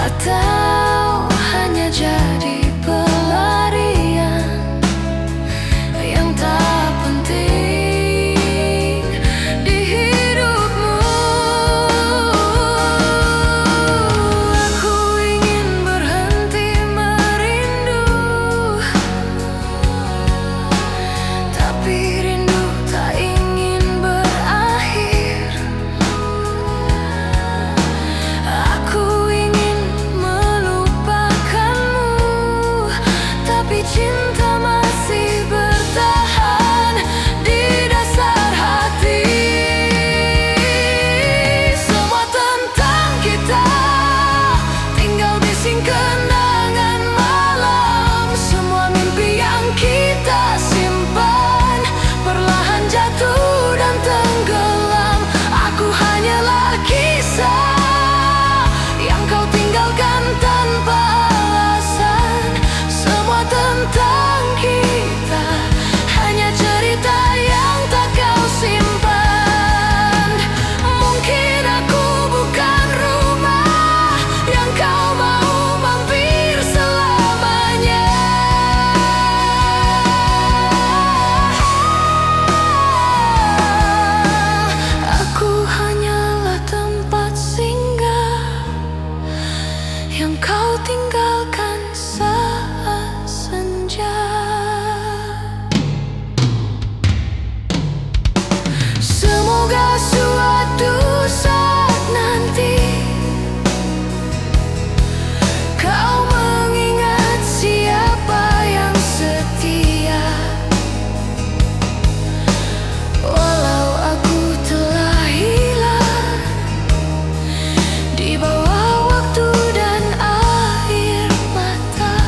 atau hanya jadi pelarian yang tak penting di hidupmu. Aku ingin berhenti merindu, tapi rindu tak ingin berakhir. Aku ingin melupakanmu, tapi cinta masih bertahan di dasar hati. Semua tentang kita tinggal bising kenangan malam. Semua mimpi yang kita simpan perlahan jatuh dan tenggelam. Aku hanyalah kisah yang kau tinggalkan tanpa alasan. Semua tentang kita hanya cerita yang tak kau simpan. Mungkin aku bukan rumah yang kau mau mampir selamanya. Aku hanyalah tempat singgah yang kau tinggalkan saat senja. Semoga suatu saat nanti kau mengingat siapa yang setia. Walau aku telah hilang di bawah waktu dan air mata.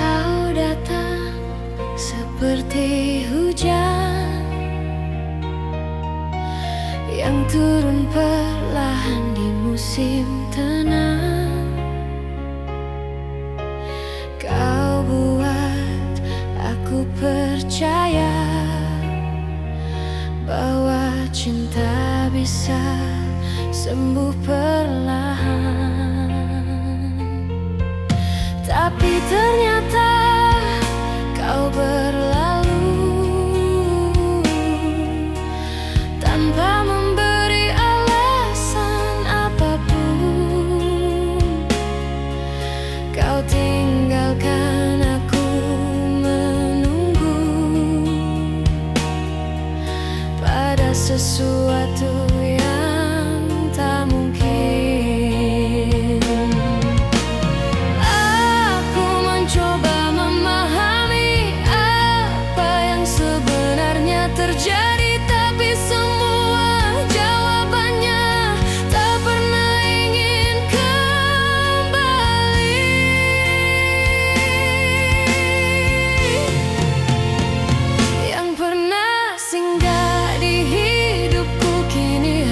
Kau datang seperti hujan yang turun perlahan di musim tenang. Kau buat aku percaya bahwa cinta bisa sembuh perlahan. Tapi ternyata kau berlalu tanpa memberi alasan apapun. Kau tinggalkan aku menunggu pada sesuatu yang tak mungkin. Aku mencoba memahami apa yang sebenarnya terjadi, tapi semua jawabannya tak pernah ingin kembali. Yang pernah singgah di hidupku kini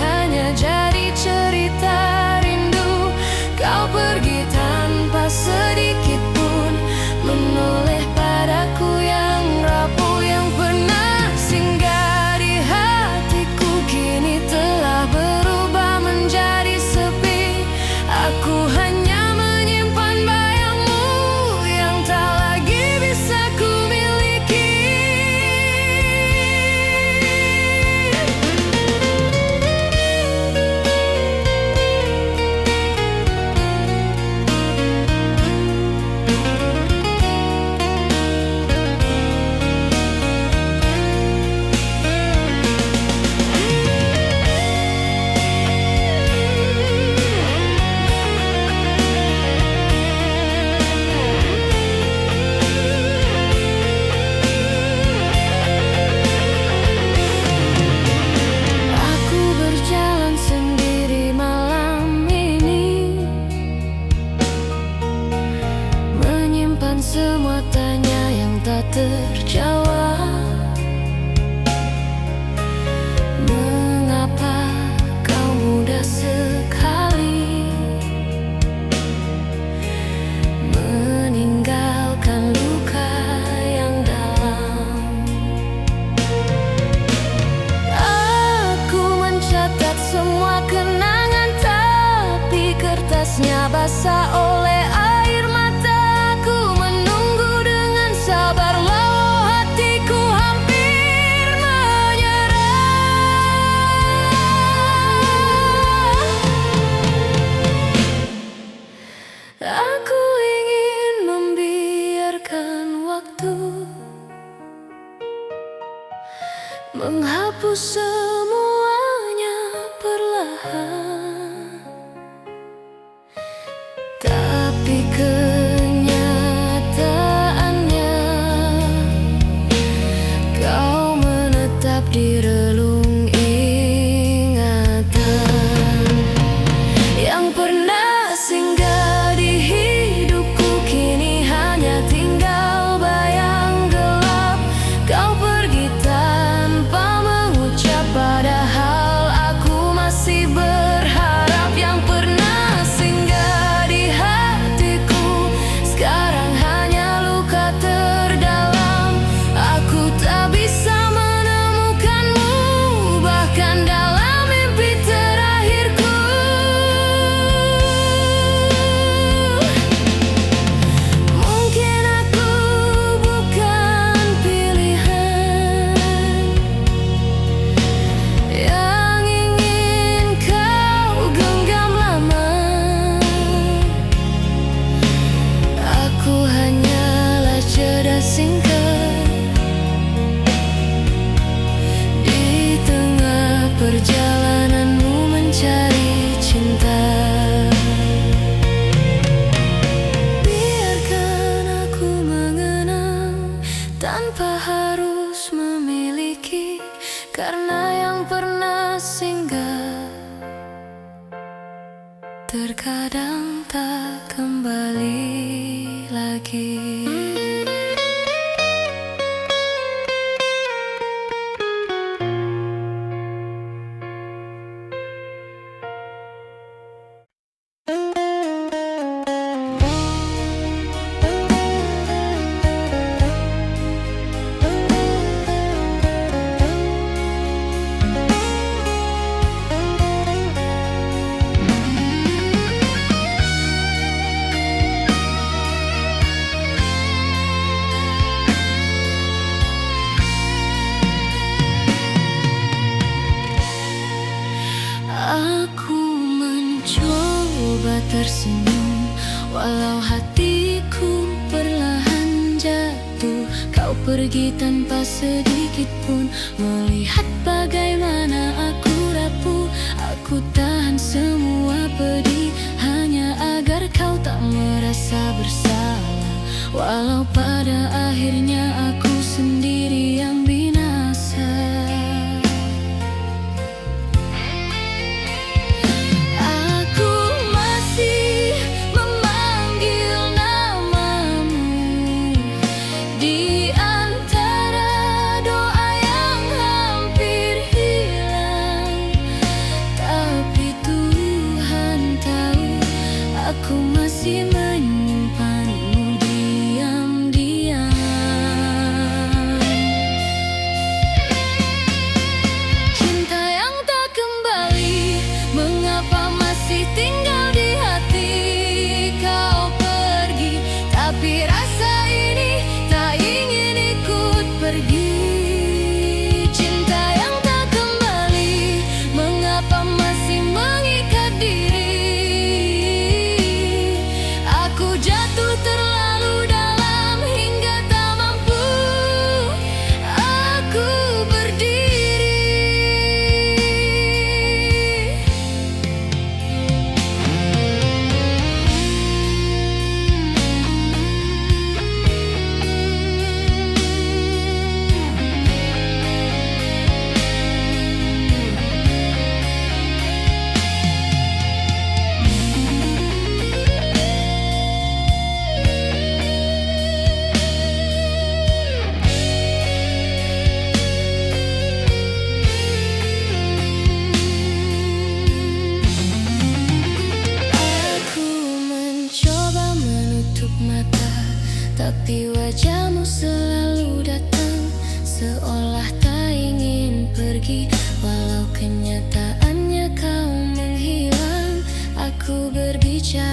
Napasnya basah oleh air mataku, menunggu dengan sabar walau hatiku hampir menyerah. Aku ingin membiarkan waktu menghapus semuanya perlahan, tapi kenyataannya kau menetap di relung ingatan yang pernah singgah di hidupku. Kini hanya tinggal bayang gelap. Kau pergi tanpa mengucap, padahal aku masih berharap. Yang pernah singgah di hatiku sekarang hanya luka terdalam. Aku tak bisa menemukanmu bahkan dalam mimpi terakhirku. Mungkin aku bukan pilihan yang ingin kau genggam lama. Aku hanyalah jeda singkat di tengah perjalananmu mencari cinta. Biarkan aku mengenang tanpa harus memiliki, karena yang pernah singgah terkadang tak kembali lagi. Aku mencoba tersenyum walau hatiku perlahan jatuh. Kau pergi tanpa sedikit pun melihat bagaimana aku rapuh. Aku tahan semua pedih hanya agar kau tak merasa bersalah, walau pada akhirnya aku sendiri yang binasa. Aku masih memanggil namamu di antara doa yang hampir hilang, tapi Tuhan tahu aku masih menyimpanmu diam-diam. Cinta yang tak kembali, mengapa masih tinggal di hati? Kau pergi, tapi rasa ini tak ingin ikut pergi. Cinta yang tak kembali, mengapa masih mengikat diri? Aku jatuh terlalu dalam hingga tak mampu aku berdiri. Aku mencoba menutup mata, tapi wajahmu selalu datang, seolah tak ingin pergi. Walau kenyataannya kau menghilang, aku berbicara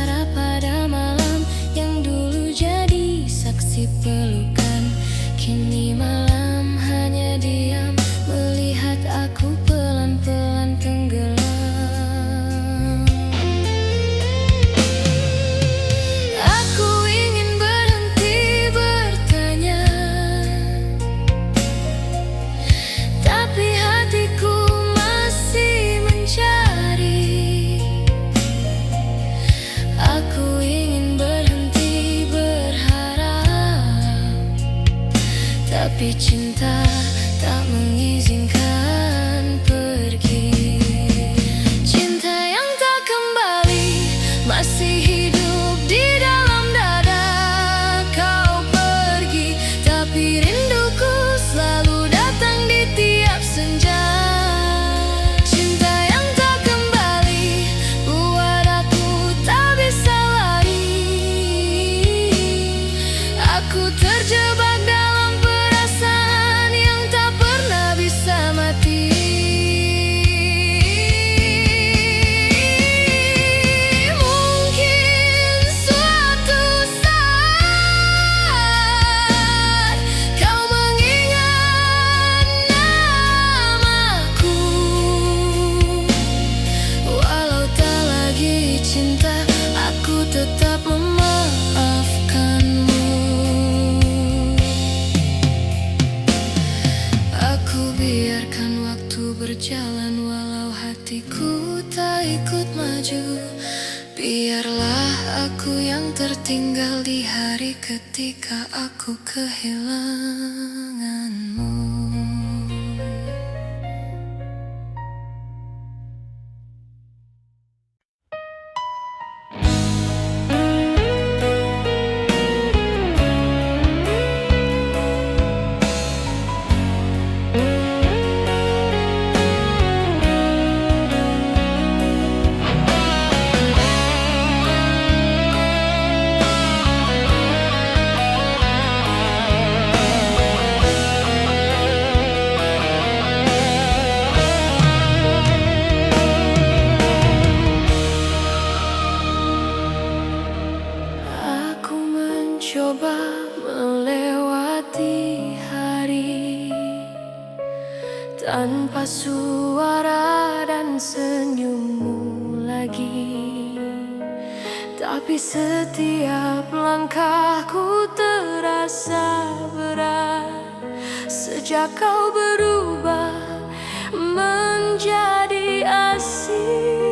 tak ikut maju. Biarlah aku yang tertinggal di hari ketika aku kehilanganmu. Coba melewati hari tanpa suara dan senyummu lagi, tapi setiap langkahku terasa berat sejak kau berubah menjadi asing.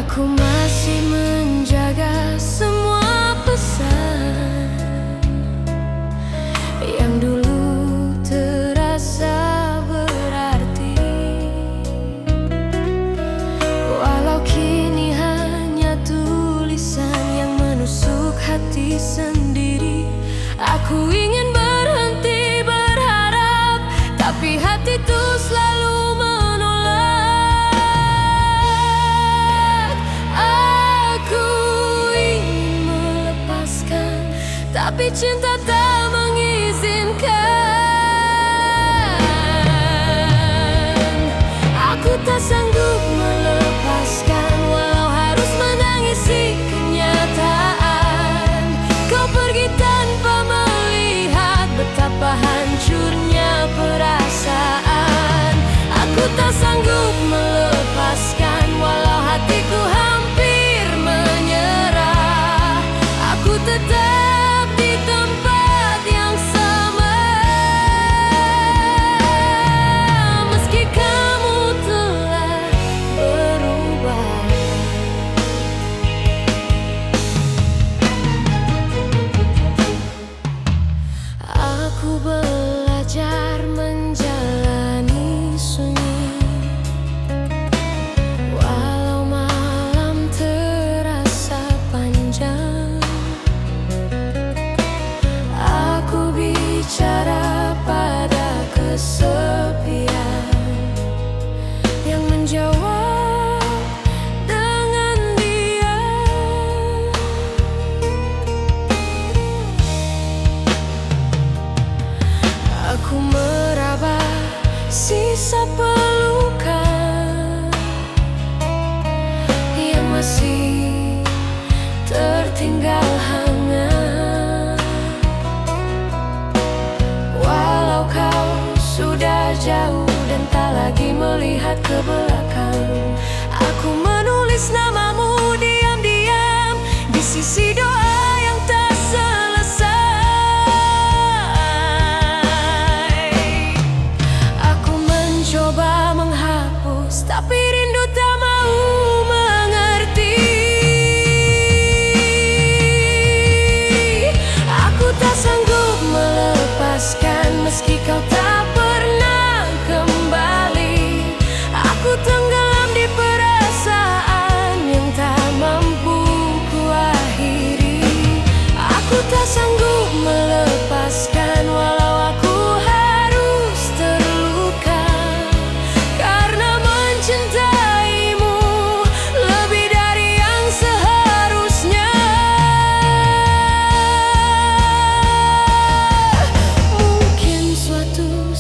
Aku masih menjaga semua pesan yang dulu terasa berarti, walau kini hanya tulisan yang menusuk hati sendiri. Aku ingin berhenti berharap, tapi hatiku selalu tapi cinta tak mengizinkan. Aku tak sanggup melepaskan, walau harus menangisi kenyataan. Kau pergi tanpa melihat betapa hancurnya perasaan. Aku tak sanggup melepaskan, walau hatiku hampir menyerah. Aku tetap belajar menjalani sunyi, walau malam terasa panjang. Aku bicara pada kesepian yang menjawab dengan diam. Aku meraba sisa pelukan yang masih tertinggal hangat, walau kau sudah jauh dan tak lagi melihat ke belakang. Aku menulis namamu diam-diam di sisi doa yang tak tapi rindu tak mau mengerti. Aku tak sanggup melepaskan meski kau tak pernah kembali. Aku tenggelam di perasaan yang tak mampu kuakhiri. Aku tak sanggup melepaskan, walau aku harus terluka karena mencintaimu lebih dari yang seharusnya. Mungkin suatu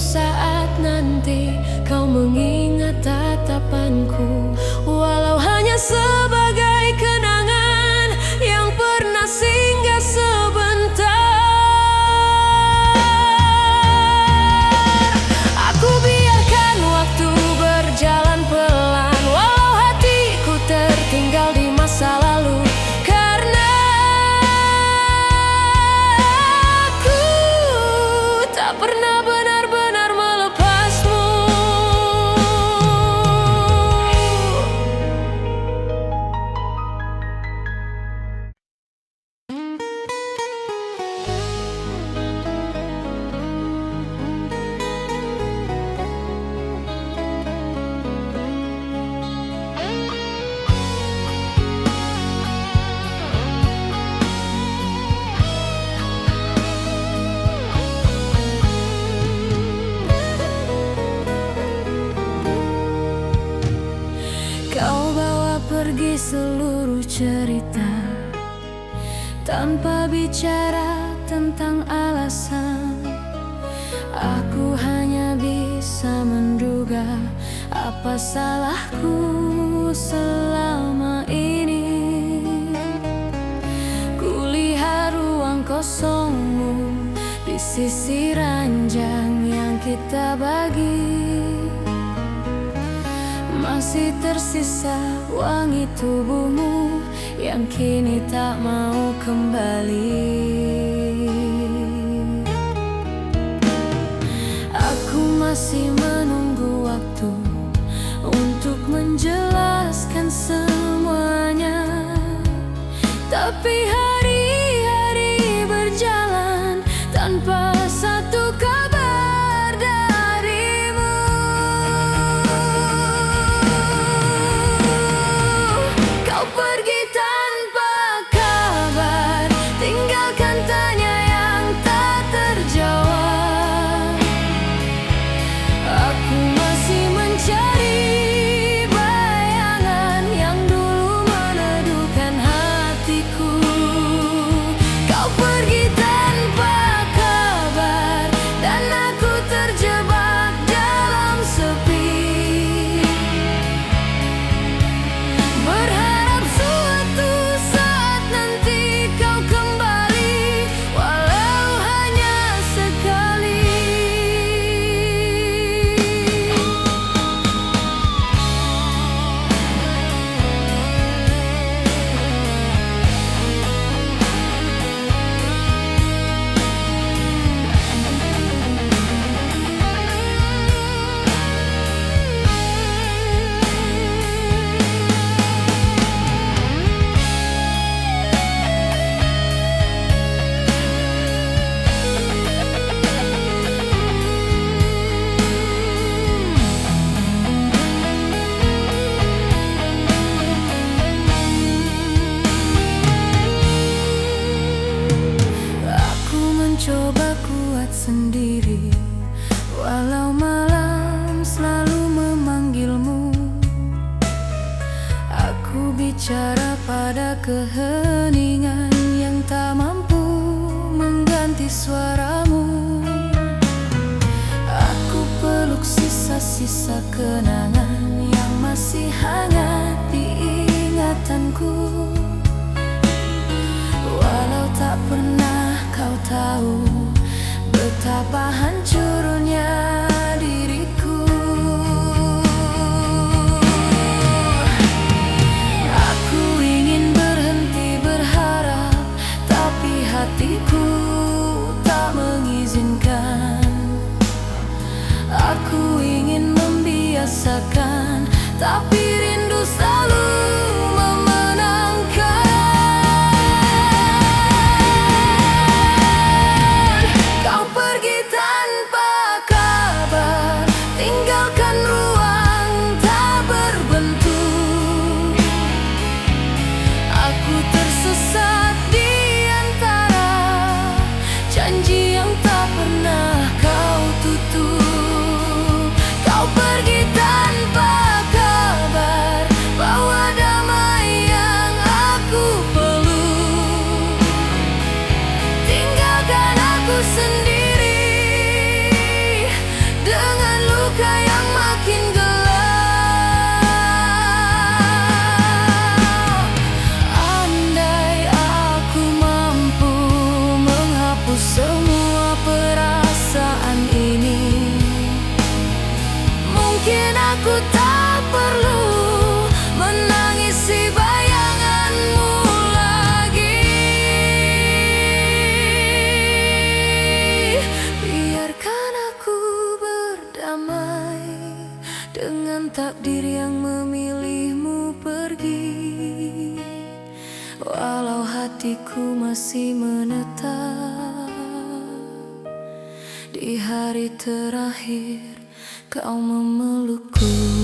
pergi seluruh cerita tanpa bicara tentang alasan. Aku hanya bisa menduga apa salahku selama ini. Kulihat ruang kosongmu di sisi ranjang yang kita bagi. Masih tersisa wangi tubuhmu yang kini tak mau kembali. Aku masih menunggu waktu untuk menjelaskan semuanya, tapi hari-hari berjalan tanpa satu kabar darimu. Kau pergi tanpa kabar, tinggalkan tanya yang tak terjawab. Aku masih mencari bayangan yang dulu meneduhkan hatiku. Kau pergi tanpa kabar dan aku terjebak dalam sepi, berharap suatu saat nanti kau kembali, walau hanya sekali. Aku mencoba kuat sendiri, walau malam selalu memanggilmu. Aku bicara pada keheningan yang tak mampu mengganti suaramu. Aku peluk sisa-sisa kenangan yang masih hangat di ingatanku. Walau tak pernah kau tahu betapa hancurnya diriku. Aku ingin berhenti berharap, tapi hatiku tak mengizinkan. Aku ingin membiasakan, tapi rindu selalu memenangkan. Kau pergi tanpa kabar, tinggalkan ruang tak berbentuk. Aku tersesat di antara janji yang tak pernah kau tutup. Kau pergi tanpa kabar, bawa damai yang aku peluk. Tinggalkan aku sendiri dengan luka yang makin gelap. Andai aku mampu menghapus semua perasaan ini, mungkin aku tak perlu menangisi bayanganmu lagi. Biarkan aku berdamai dengan takdir yang memilihmu pergi, walau hatiku masih menetap di hari terakhir kau memelukku.